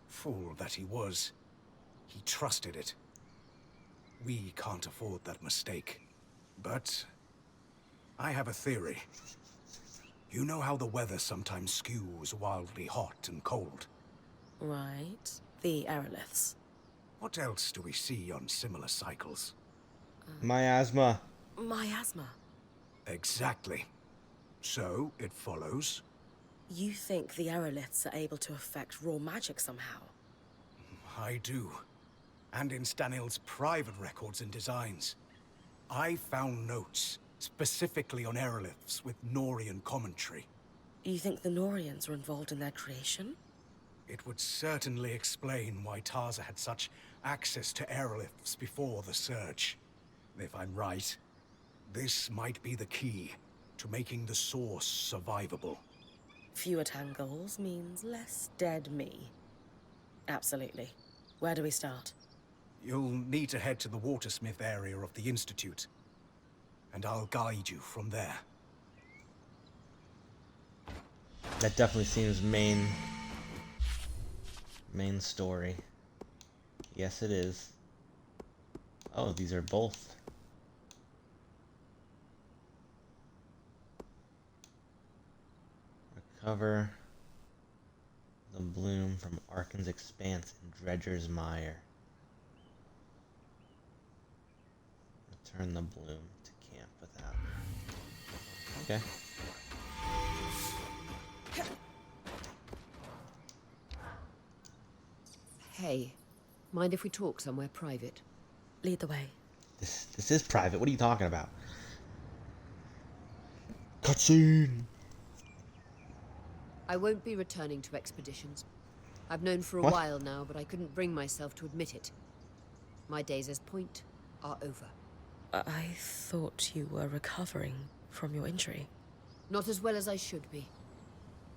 fool that he was, he trusted it. We can't afford that mistake. But I have a theory. You know how the weather sometimes skews wildly hot and cold? Right. The aeroliths. What else do we see on similar cycles? Miasma. Miasma. Exactly. So, it follows. You think the aeroliths are able to affect raw magic somehow? I do. And in Stanild's private records and designs. I found notes, specifically on aeroliths with Norian commentary. You think the Norians were involved in their creation? It would certainly explain why Tarza had such access to airlifts before the Surge. If I'm right, this might be the key to making the source survivable. Fewer tangles means less dead me. Absolutely. Where do we start? You'll need to head to the Watersmith area of the Institute, and I'll guide you from there. That definitely seems main story. Yes, it is. Oh, these are both. Recover the bloom from Arkan's expanse in Dredger's mire. Return the bloom to camp without. Okay. Hey, mind if we talk somewhere private? Lead the way. This is private. What are you talking about? Cutscene! I won't be returning to expeditions. I've known for a What? while now, but I couldn't bring myself to admit it. My days as Point are over. I thought you were recovering from your injury. Not as well as I should be.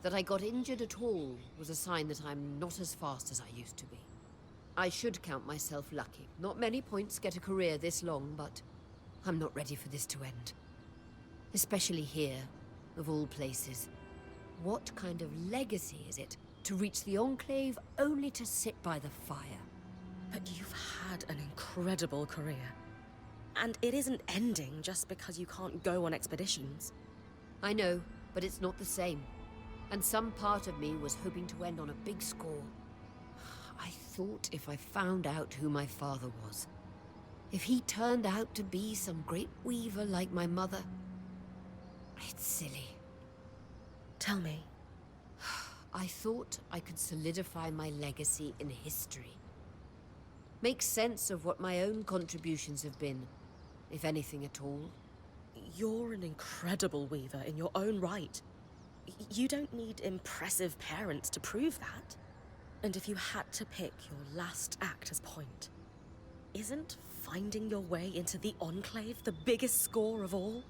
That I got injured at all was a sign that I'm not as fast as I used to be. I should count myself lucky. Not many Points get a career this long, but I'm not ready for this to end. Especially here, of all places. What kind of legacy is it to reach the Enclave only to sit by the fire? But you've had an incredible career. And it isn't ending just because you can't go on expeditions. I know, but it's not the same. And some part of me was hoping to end on a big score. I thought if I found out who my father was, if he turned out to be some great weaver like my mother, it's silly. Tell me. I thought I could solidify my legacy in history. Make sense of what my own contributions have been, if anything at all. You're an incredible weaver in your own right. You don't need impressive parents to prove that. And if you had to pick your last act as Point, isn't finding your way into the Enclave the biggest score of all?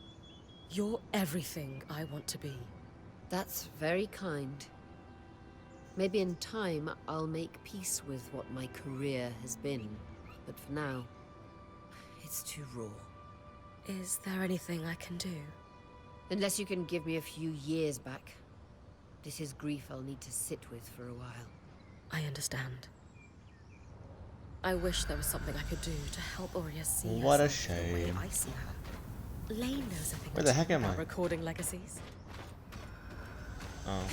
You're everything I want to be. That's very kind. Maybe in time I'll make peace with what my career has been. But for now, it's too raw. Is there anything I can do? Unless you can give me a few years back. This is grief I'll need to sit with for a while. I understand. I wish there was something I could do to help Aurea see What a herself the way shame. I see her. Lane knows a thing Where or the two heck am about I? recording legacies. Oh.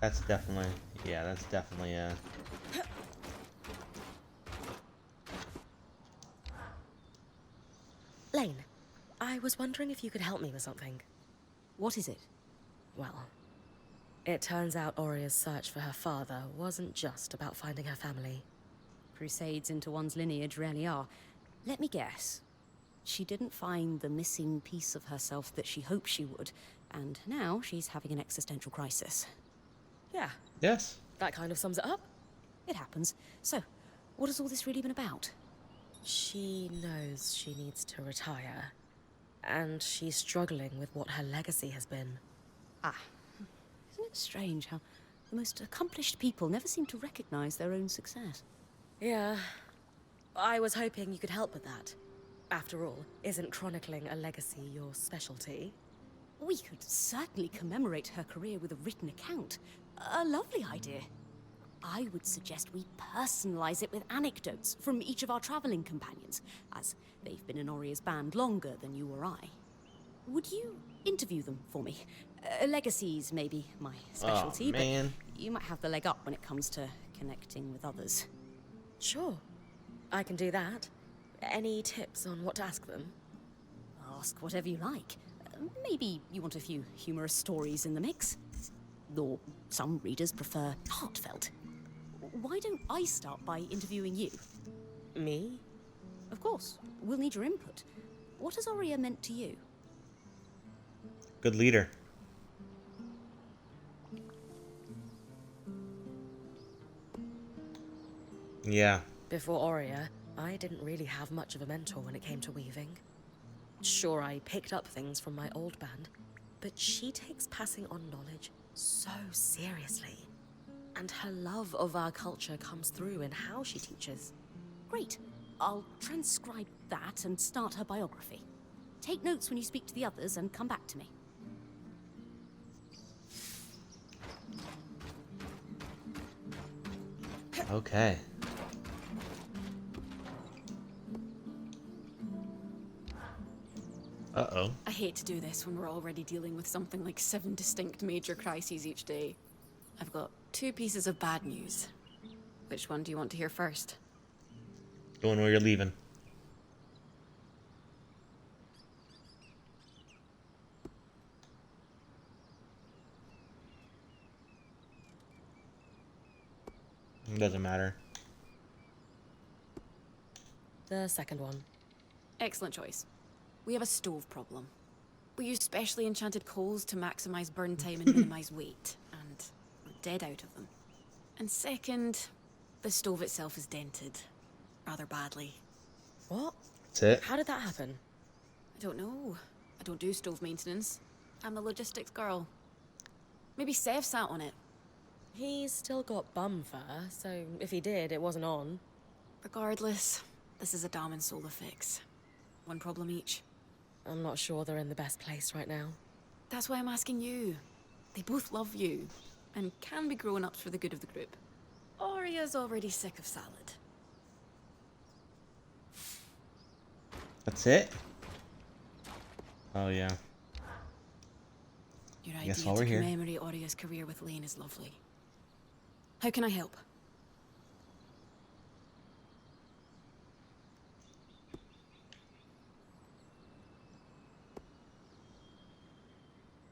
That's definitely, yeah, that's definitely Lane, I was wondering if you could help me with something. What is it? Well, it turns out Aurea's search for her father wasn't just about finding her family. Crusades into one's lineage rarely are. Let me guess. She didn't find the missing piece of herself that she hoped she would, and now she's having an existential crisis. Yeah, yes. that kind of sums it up. It happens. So, what has all this really been about? She knows she needs to retire, and she's struggling with what her legacy has been. Ah, isn't it strange how the most accomplished people never seem to recognize their own success? Yeah, I was hoping you could help with that. After all, isn't chronicling a legacy your specialty? We could certainly commemorate her career with a written account. A lovely idea. I would suggest we personalize it with anecdotes from each of our traveling companions, as they've been in Aurea's band longer than you or I. Would you interview them for me? Legacies, maybe, my specialty, but you might have the leg up when it comes to connecting with others. Sure, I can do that. Any tips on what to ask them? Ask whatever you like. Maybe you want a few humorous stories in the mix. Or some readers prefer heartfelt. Why don't I start by interviewing you? Me? Of course. We'll need your input. What has Aurea meant to you? Good leader. Yeah. Before Aurea, I didn't really have much of a mentor when it came to weaving. Sure, I picked up things from my old band, but she takes passing on knowledge so seriously. And her love of our culture comes through in how she teaches. Great. I'll transcribe that and start her biography. Take notes when you speak to the others and come back to me. Okay. Uh-oh. I hate to do this when we're already dealing with something like 7 distinct major crises each day. I've got 2 pieces of bad news. Which one do you want to hear first? Going where you're leaving. It doesn't matter. The second one. Excellent choice. We have a stove problem. We use specially enchanted coals to maximize burn time and minimize weight, and we're dead out of them. And second, the stove itself is dented. Rather badly. What? That's it. How did that happen? I don't know. I don't do stove maintenance. I'm the logistics girl. Maybe Sev sat on it. He's still got bum fur, so if he did, it wasn't on. Regardless, this is a Dam and Sola fix. One problem each. I'm not sure they're in the best place right now. That's why I'm asking you. They both love you, and can be growing up for the good of the group. Aurea's already sick of salad. That's it? Oh, yeah. Your Guess idea while to we're here. commemorate Aurea's career with Lane is lovely. How can I help?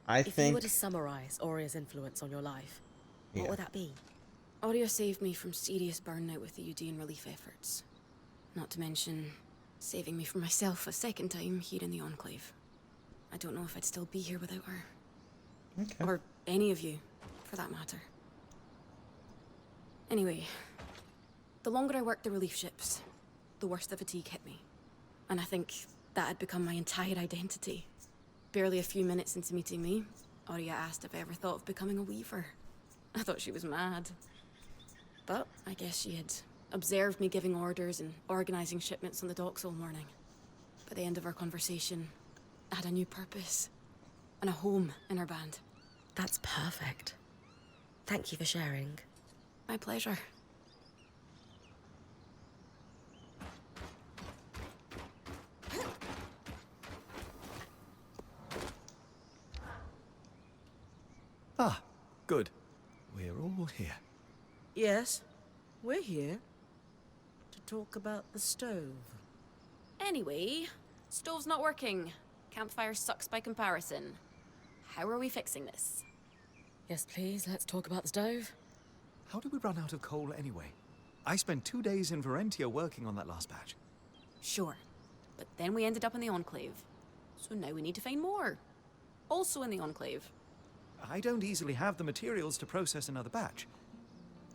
If you were to summarize Aurea's influence on your life, what would that be? Aurea saved me from serious burnout with the Udean relief efforts. Not to mention, saving me from myself a second time here in the Enclave. I don't know if I'd still be here without her. Okay. Or any of you, for that matter. Anyway, the longer I worked the relief ships, the worse the fatigue hit me. And I think that had become my entire identity. Barely a few minutes into meeting me, Aurea asked if I ever thought of becoming a weaver. I thought she was mad. But I guess she had observed me giving orders and organizing shipments on the docks all morning. By the end of our conversation, I had a new purpose and a home in our band. That's perfect. Thank you for sharing. My pleasure. Ah, good. We're all here. Yes, we're here to talk about the stove. Anyway, stove's not working. Campfire sucks by comparison. How are we fixing this? Yes, please, let's talk about the stove. How did we run out of coal anyway? I spent 2 days in Varentia working on that last batch. Sure, but then we ended up in the Enclave. So now we need to find more. Also in the Enclave. I don't easily have the materials to process another batch.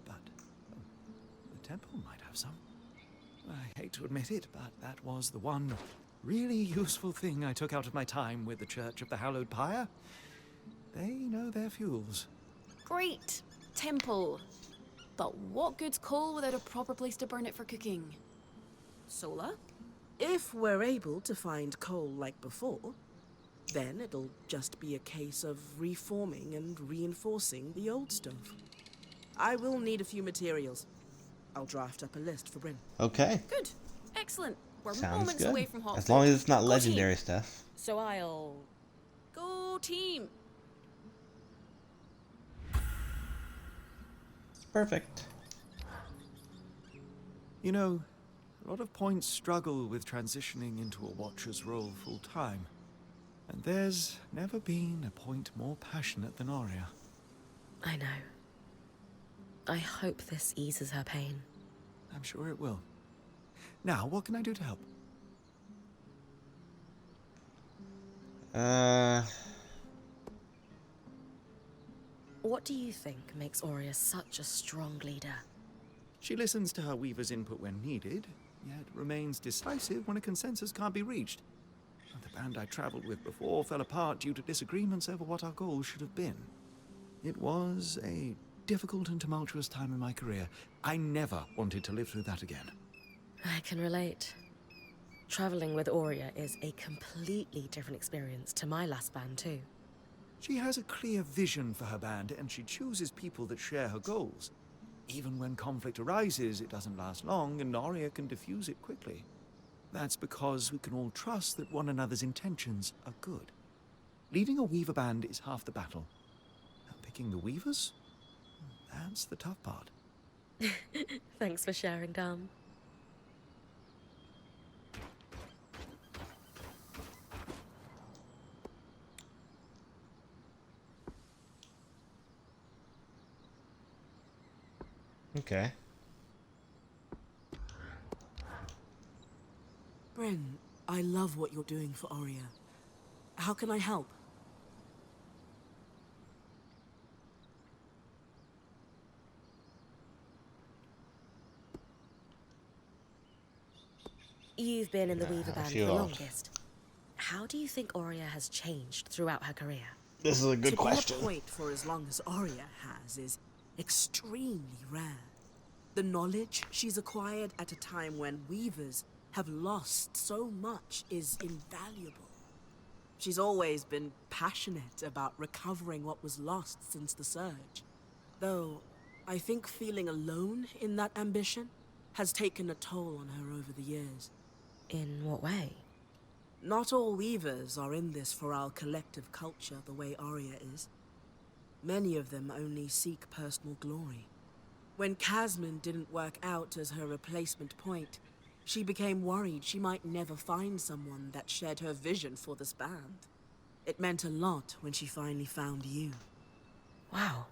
But the temple might have some. I hate to admit it, but that was the one really useful thing I took out of my time with the Church of the Hallowed Pyre. They know their fuels. Great! Temple. But what good's coal without a proper place to burn it for cooking? Sola? If we're able to find coal like before, then it'll just be a case of reforming and reinforcing the old stove. I will need a few materials. I'll draft up a list for Bryn. Okay. Good. Excellent. We're Sounds moments good. away from hot As long food. as it's not Go legendary team. stuff. So I'll... Go team! Perfect. You know, a lot of points struggle with transitioning into a Watcher's role full-time. And there's never been a point more passionate than Aurea. I know. I hope this eases her pain. I'm sure it will. Now, what can I do to help? What do you think makes Aurea such a strong leader? She listens to her weaver's input when needed, yet remains decisive when a consensus can't be reached. The band I traveled with before fell apart due to disagreements over what our goals should have been. It was a difficult and tumultuous time in my career. I never wanted to live through that again. I can relate. Traveling with Aurea is a completely different experience to my last band, too. She has a clear vision for her band, and she chooses people that share her goals. Even when conflict arises, it doesn't last long, and Aurea can diffuse it quickly. That's because we can all trust that one another's intentions are good. Leading a weaver band is half the battle. Now, picking the weavers? That's the tough part. Thanks for sharing, Dom. Okay. Bryn, I love what you're doing for Aurea. How can I help? You've been in the Weaver Band she the lost. longest. How do you think Aurea has changed throughout her career? This is a good question. To be a point for as long as Aurea has is extremely rare. The knowledge she's acquired at a time when weavers have lost so much is invaluable. She's always been passionate about recovering what was lost since the Surge. Though, I think feeling alone in that ambition has taken a toll on her over the years. In what way? Not all weavers are in this for our collective culture the way Aurea is. Many of them only seek personal glory. When Casman didn't work out as her replacement point, she became worried she might never find someone that shared her vision for this band. It meant a lot when she finally found you. Wow.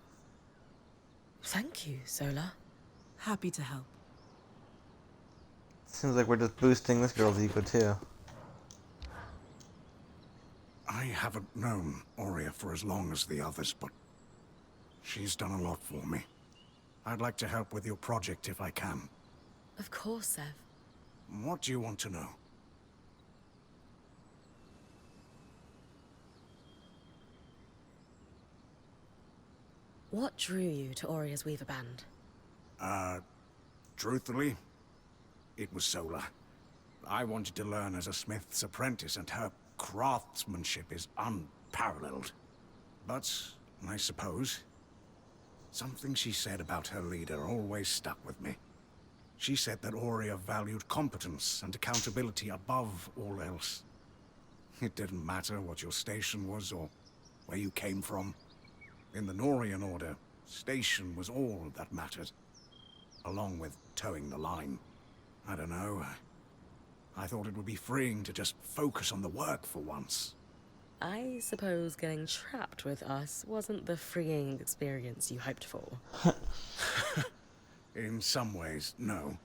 Thank you, Sola. Happy to help. Seems like we're just boosting this girl's ego too. I haven't known Aurea for as long as the others, but she's done a lot for me. I'd like to help with your project if I can. Of course, Sev. What do you want to know? What drew you to Aurea's Weaver Band? Truthfully, it was Sola. I wanted to learn as a smith's apprentice, and her craftsmanship is unparalleled. But, I suppose, something she said about her leader always stuck with me. She said that Aurea valued competence and accountability above all else. It didn't matter what your station was or where you came from. In the Norian Order, station was all that mattered, along with towing the line. I don't know. I thought it would be freeing to just focus on the work for once. I suppose getting trapped with us wasn't the freeing experience you hoped for. In some ways, no.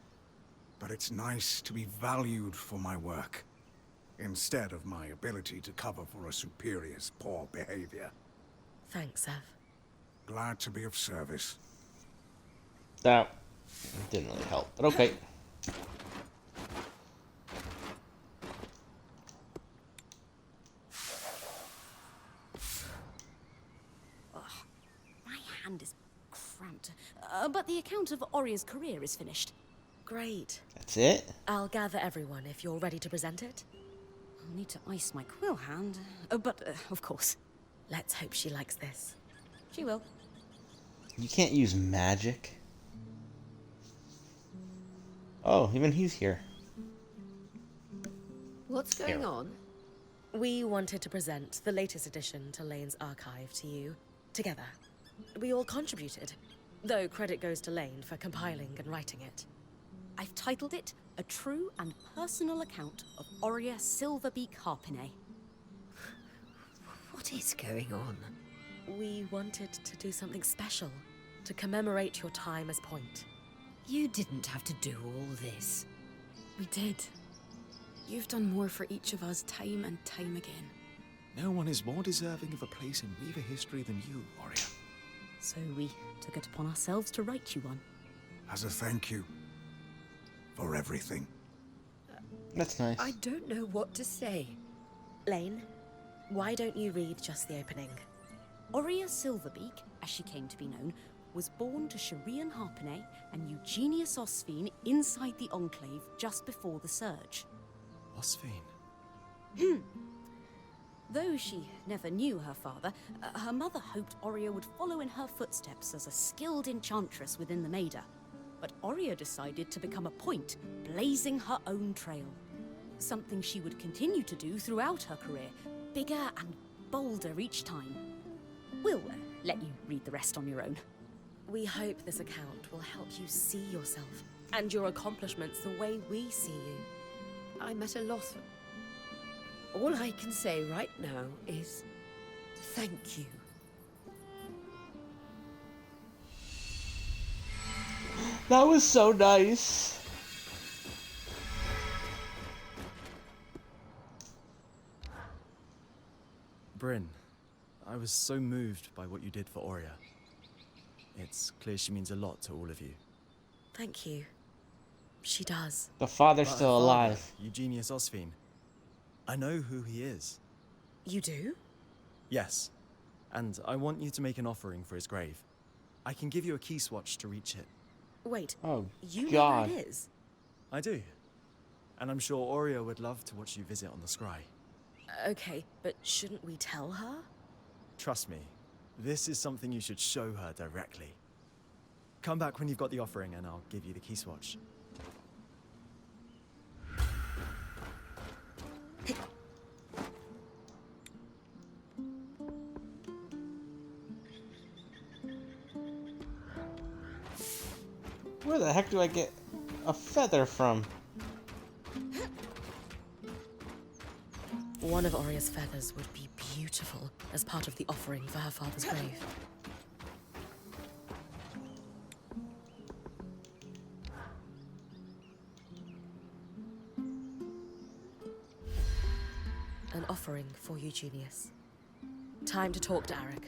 But it's nice to be valued for my work, instead of my ability to cover for a superior's poor behavior. Thanks, Sev. Glad to be of service. That didn't really help, but okay. My hand is cramped. But the account of Aurea's career is finished. Great. That's it? I'll gather everyone if you're ready to present it. I'll need to ice my quill hand. But, of course. Let's hope she likes this. She will. You can't use magic. Oh, even he's here. What's going on? We wanted to present the latest addition to Lane's archive to you, together. We all contributed, though credit goes to Lane for compiling and writing it. I've titled it A True and Personal Account of Aurea Silverbeak Harpinay. What is going on? We wanted to do something special to commemorate your time as Point. You didn't have to do all this. We did. You've done more for each of us time and time again. No one is more deserving of a place in Weaver history than you, Aurea. So we took it upon ourselves to write you one. As a thank you for everything. That's nice. I don't know what to say. Lane, why don't you read just the opening? Aurea Silverbeak, as she came to be known, was born to Sharian Harpenay and Eugenius Osphine inside the Enclave just before the Surge. Osphine? Though she never knew her father, her mother hoped Aurea would follow in her footsteps as a skilled enchantress within the Maida. But Aurea decided to become a point, blazing her own trail. Something she would continue to do throughout her career, bigger and bolder each time. We'll let you read the rest on your own. We hope this account will help you see yourself and your accomplishments the way we see you. I'm at a loss. All I can say right now is thank you. That was so nice. Bryn, I was so moved by what you did for Aurea. It's clear she means a lot to all of you. Thank you. She does. The father's But her still father, alive. Eugenius Osphine. I know who he is. You do? Yes. And I want you to make an offering for his grave. I can give you a key swatch to reach it. Wait, Oh, you God. know where it is? I do. And I'm sure Aurea would love to watch you visit on the scry. Okay, but shouldn't we tell her? Trust me, this is something you should show her directly. Come back when you've got the offering and I'll give you the key swatch. Where the heck do I get a feather from? One of Aurea's feathers would be beautiful as part of the offering for her father's grave. An offering for Eugenius. Time to talk to Arik.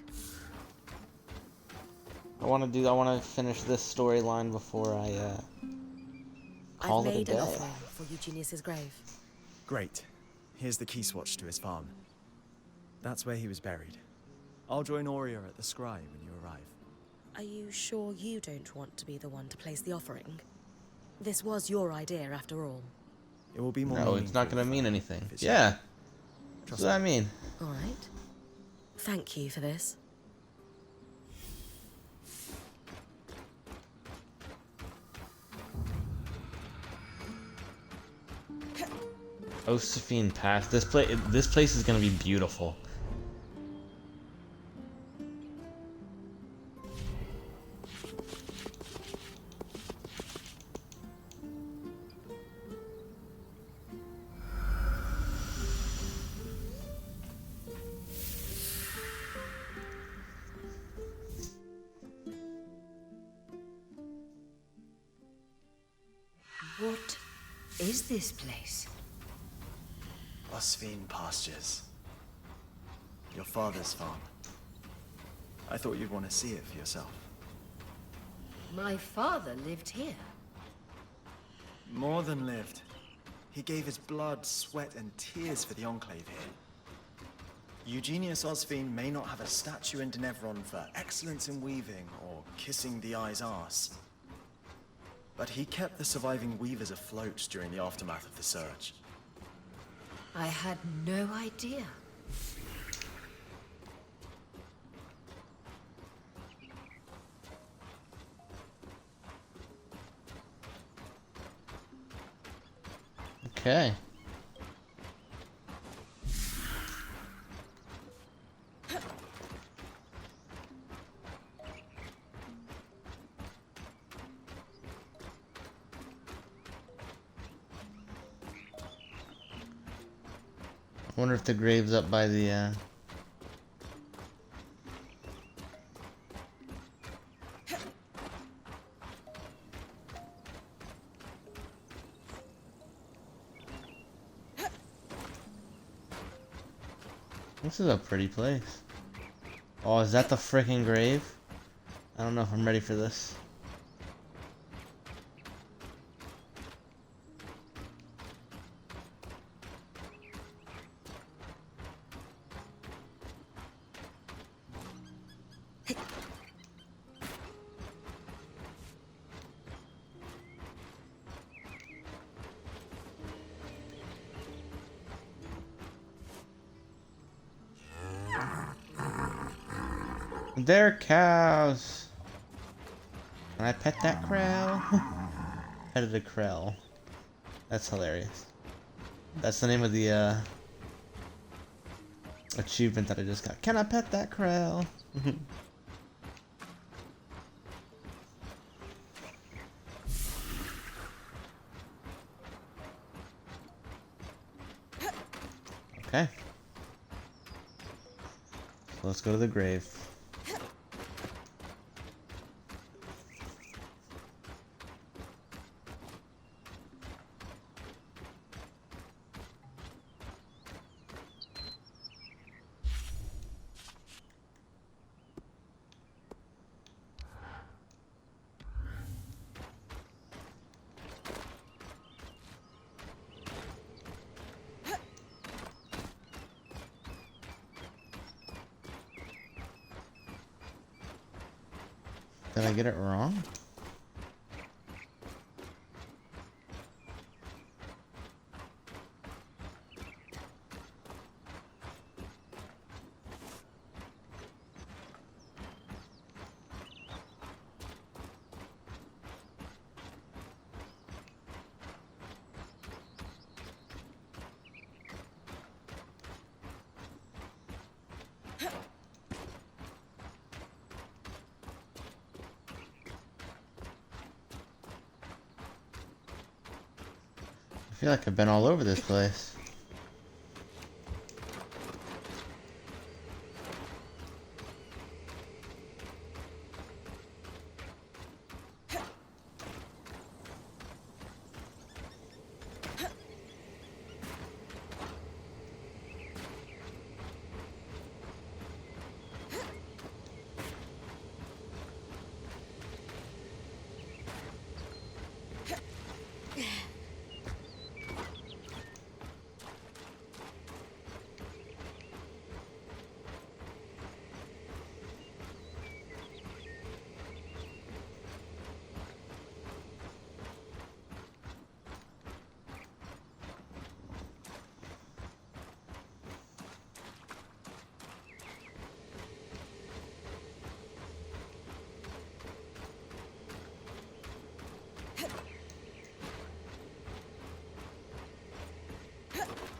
I want to finish this storyline before I call I've it a made an day. offering for Eugenius's grave. Great. Here's the key swatch to his farm. That's where he was buried. I'll join Aurea at the scry when you arrive. Are you sure you don't want to be the one to place the offering? This was your idea, after all. It will be more No, it's not meaningful going to mean if anything. it's Yeah. you. That's what I mean. All right. Thank you for this. Osephine Pass. This place is going to be beautiful. What is this place? Osphine Pastures. Your father's farm. I thought you'd want to see it for yourself. My father lived here. More than lived. He gave his blood, sweat, and tears for the Enclave here. Eugenius Osphine may not have a statue in Denevron for excellence in weaving or kissing the eye's arse, but he kept the surviving weavers afloat during the aftermath of the Surge. I had no idea. Okay. I wonder if the grave's up by the This is a pretty place. Oh, is that the frickin' grave? I don't know if I'm ready for this. They're cows. Can I pet that crow? Petted a crow. That's hilarious. That's the name of the achievement that I just got. Can I pet that crow? Okay. So let's go to the grave. Did I get it wrong? I feel like I've been all over this place.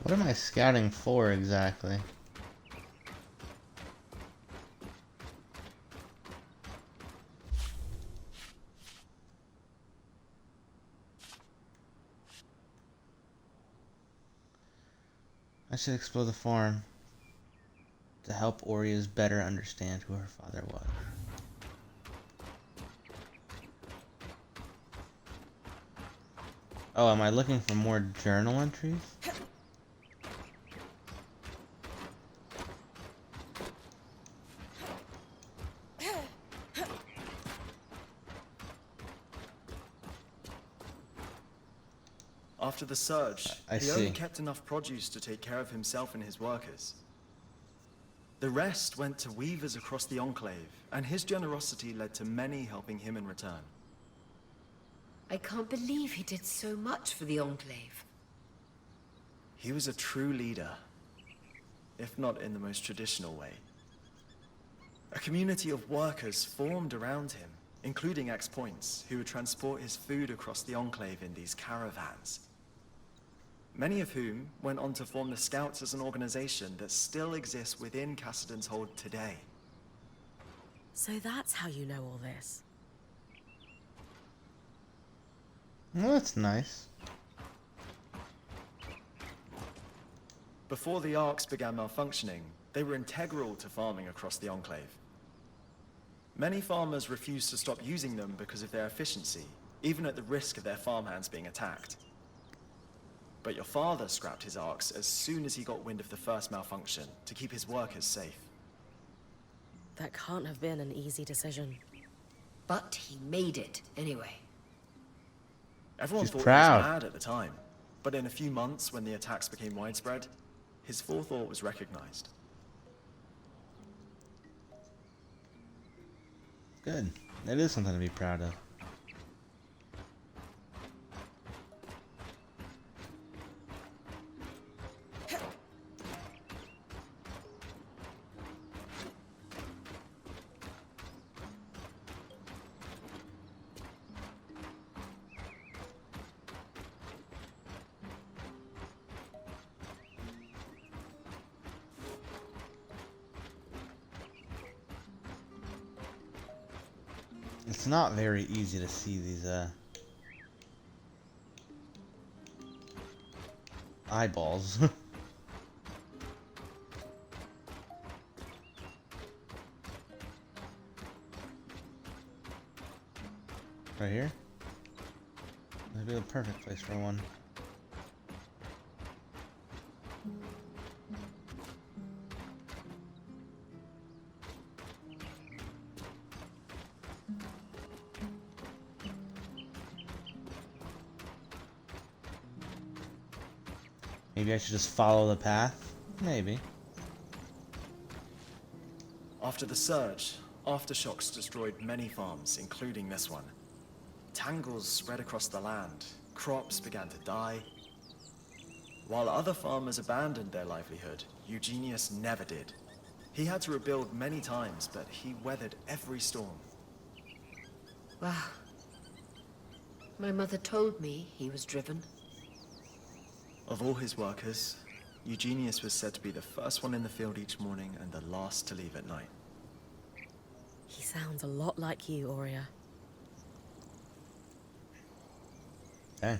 What am I scouting for exactly? I should explore the farm to help Orias better understand who her father was. Oh, am I looking for more journal entries? After the surge, I he see. only kept enough produce to take care of himself and his workers. The rest went to weavers across the Enclave, and his generosity led to many helping him in return. I can't believe he did so much for the Enclave. He was a true leader, if not in the most traditional way. A community of workers formed around him, including ex-points, who would transport his food across the Enclave in these caravans. Many of whom went on to form the Scouts as an organization that still exists within Cassidon's Hold today. So that's how you know all this. Well, that's nice. Before the Arcs began malfunctioning, they were integral to farming across the Enclave. Many farmers refused to stop using them because of their efficiency, even at the risk of their farmhands being attacked. But your father scrapped his Arcs as soon as he got wind of the first malfunction to keep his workers safe. That can't have been an easy decision. But he made it anyway. Everyone She's thought proud. he was mad at the time, but in a few months, when the attacks became widespread, his forethought was recognized. Good. That is something to be proud of. It's not very easy to see these eyeballs. Right here? That'd be the perfect place for one. Maybe I should just follow the path? Maybe. After the surge, aftershocks destroyed many farms, including this one. Tangles spread across the land, crops began to die. While other farmers abandoned their livelihood, Eugenius never did. He had to rebuild many times, but he weathered every storm. Wow. My mother told me he was driven. Of all his workers, Eugenius was said to be the first one in the field each morning and the last to leave at night. He sounds a lot like you, Aurea. Okay.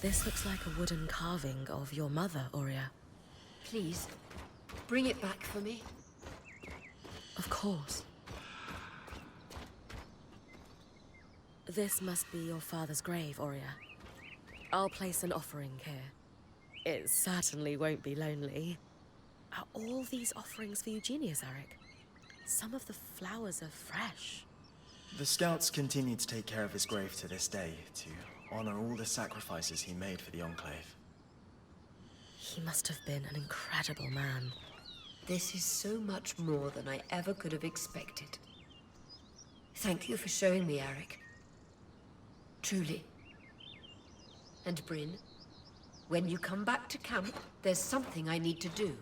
This looks like a wooden carving of your mother, Aurea. Please, bring it back for me. Of course. This must be your father's grave, Aurea. I'll place an offering here. It certainly won't be lonely. Are all these offerings for Eugenius, Eric? Some of the flowers are fresh. The scouts continue to take care of his grave to this day, to honor all the sacrifices he made for the Enclave. He must have been an incredible man. This is so much more than I ever could have expected. Thank you for showing me, Eric. Truly. And Bryn, when you come back to camp, there's something I need to do.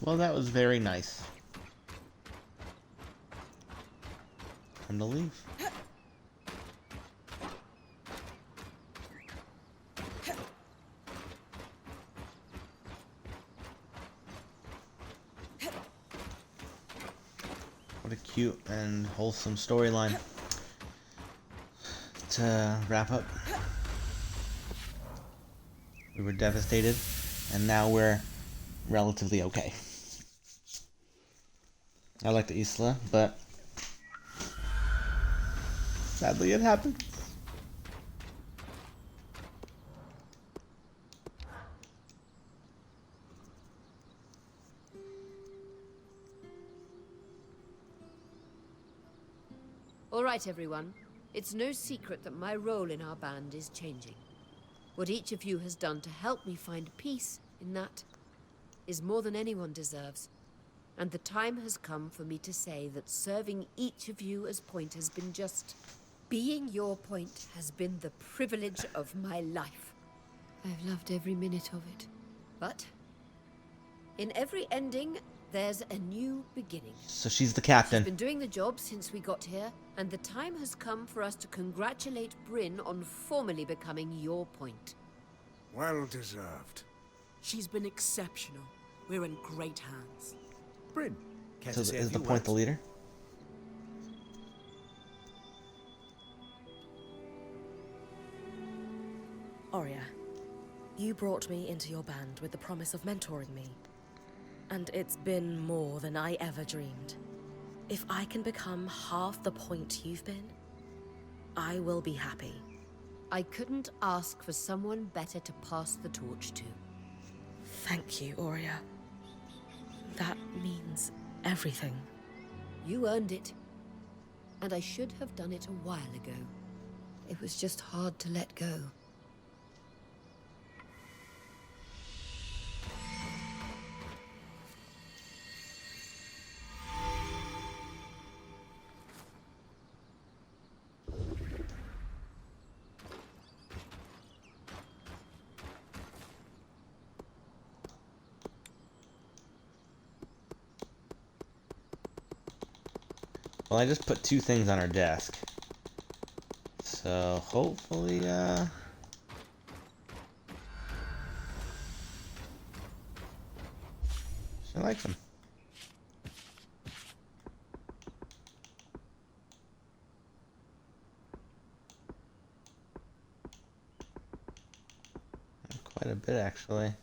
Well, that was very nice. Time to leave. What a cute and wholesome storyline to wrap up. We were devastated, and now we're relatively okay. I like the Isla, but sadly it happened. All right, everyone. It's no secret that my role in our band is changing. What each of you has done to help me find peace in that is more than anyone deserves. And the time has come for me to say that serving each of you as point has been just... Being your point has been the privilege of my life. I've loved every minute of it. But in every ending, there's a new beginning. So she's the captain. She's been doing the job since we got here, and the time has come for us to congratulate Bryn on formally becoming your point. Well deserved. She's been exceptional. We're in great hands. Bryn, care So to say a is the few point the words? leader? Aurea, you brought me into your band with the promise of mentoring me. And it's been more than I ever dreamed. If I can become half the point you've been, I will be happy. I couldn't ask for someone better to pass the torch to. Thank you, Aurea. That means everything. You earned it. And I should have done it a while ago. It was just hard to let go. Well, I just put 2 things on our desk. So, hopefully, she likes them. Quite a bit, actually.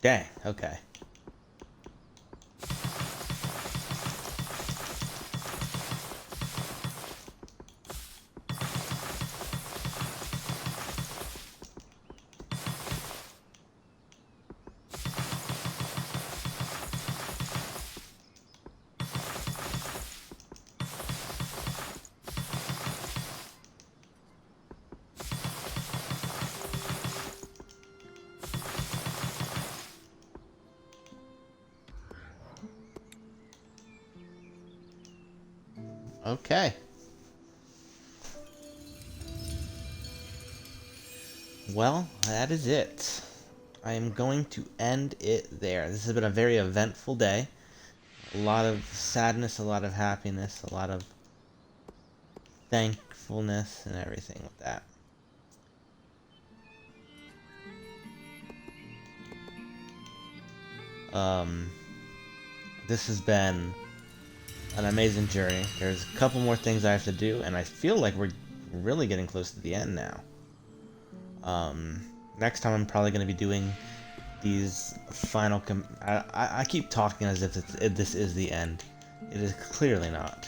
Dang, okay. Okay. Well, that is it. I am going to end it there. This has been a very eventful day. A lot of sadness, a lot of happiness, a lot of thankfulness, and everything with that. This has been an amazing journey. There's a couple more things I have to do, and I feel like we're really getting close to the end now. Next time I'm probably going to be doing these final I keep talking as if this is the end. It is clearly not.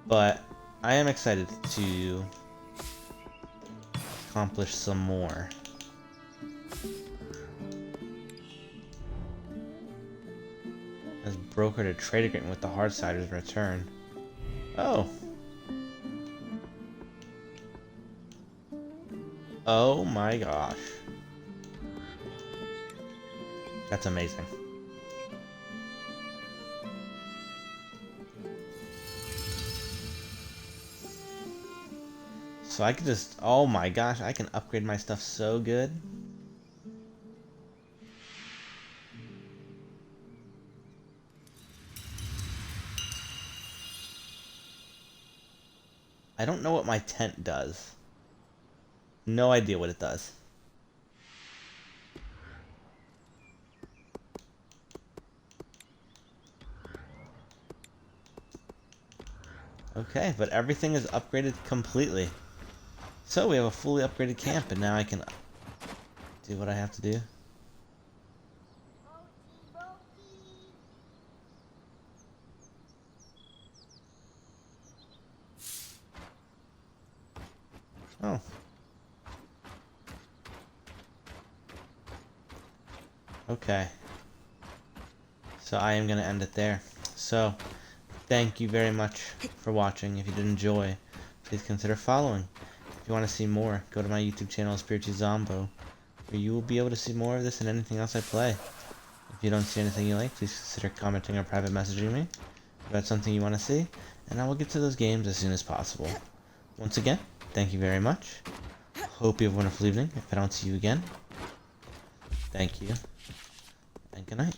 But I am excited to accomplish some more. Has brokered a trade agreement with the Hardsiders in return. Oh. Oh my gosh. That's amazing. So I could just, oh my gosh, I can upgrade my stuff so good. I don't know what my tent does. No idea what it does. Okay, but everything is upgraded completely. So we have a fully upgraded camp, and now I can do what I have to do. Oh. Okay. So I am going to end it there. So, thank you very much for watching. If you did enjoy, please consider following. If you want to see more, go to my YouTube channel, Spiritu Zombo, where you will be able to see more of this and anything else I play. If you don't see anything you like, please consider commenting or private messaging me about something you want to see, and I will get to those games as soon as possible. Once again, thank you very much. Hope you have a wonderful evening. If I don't see you again, thank you, and good night.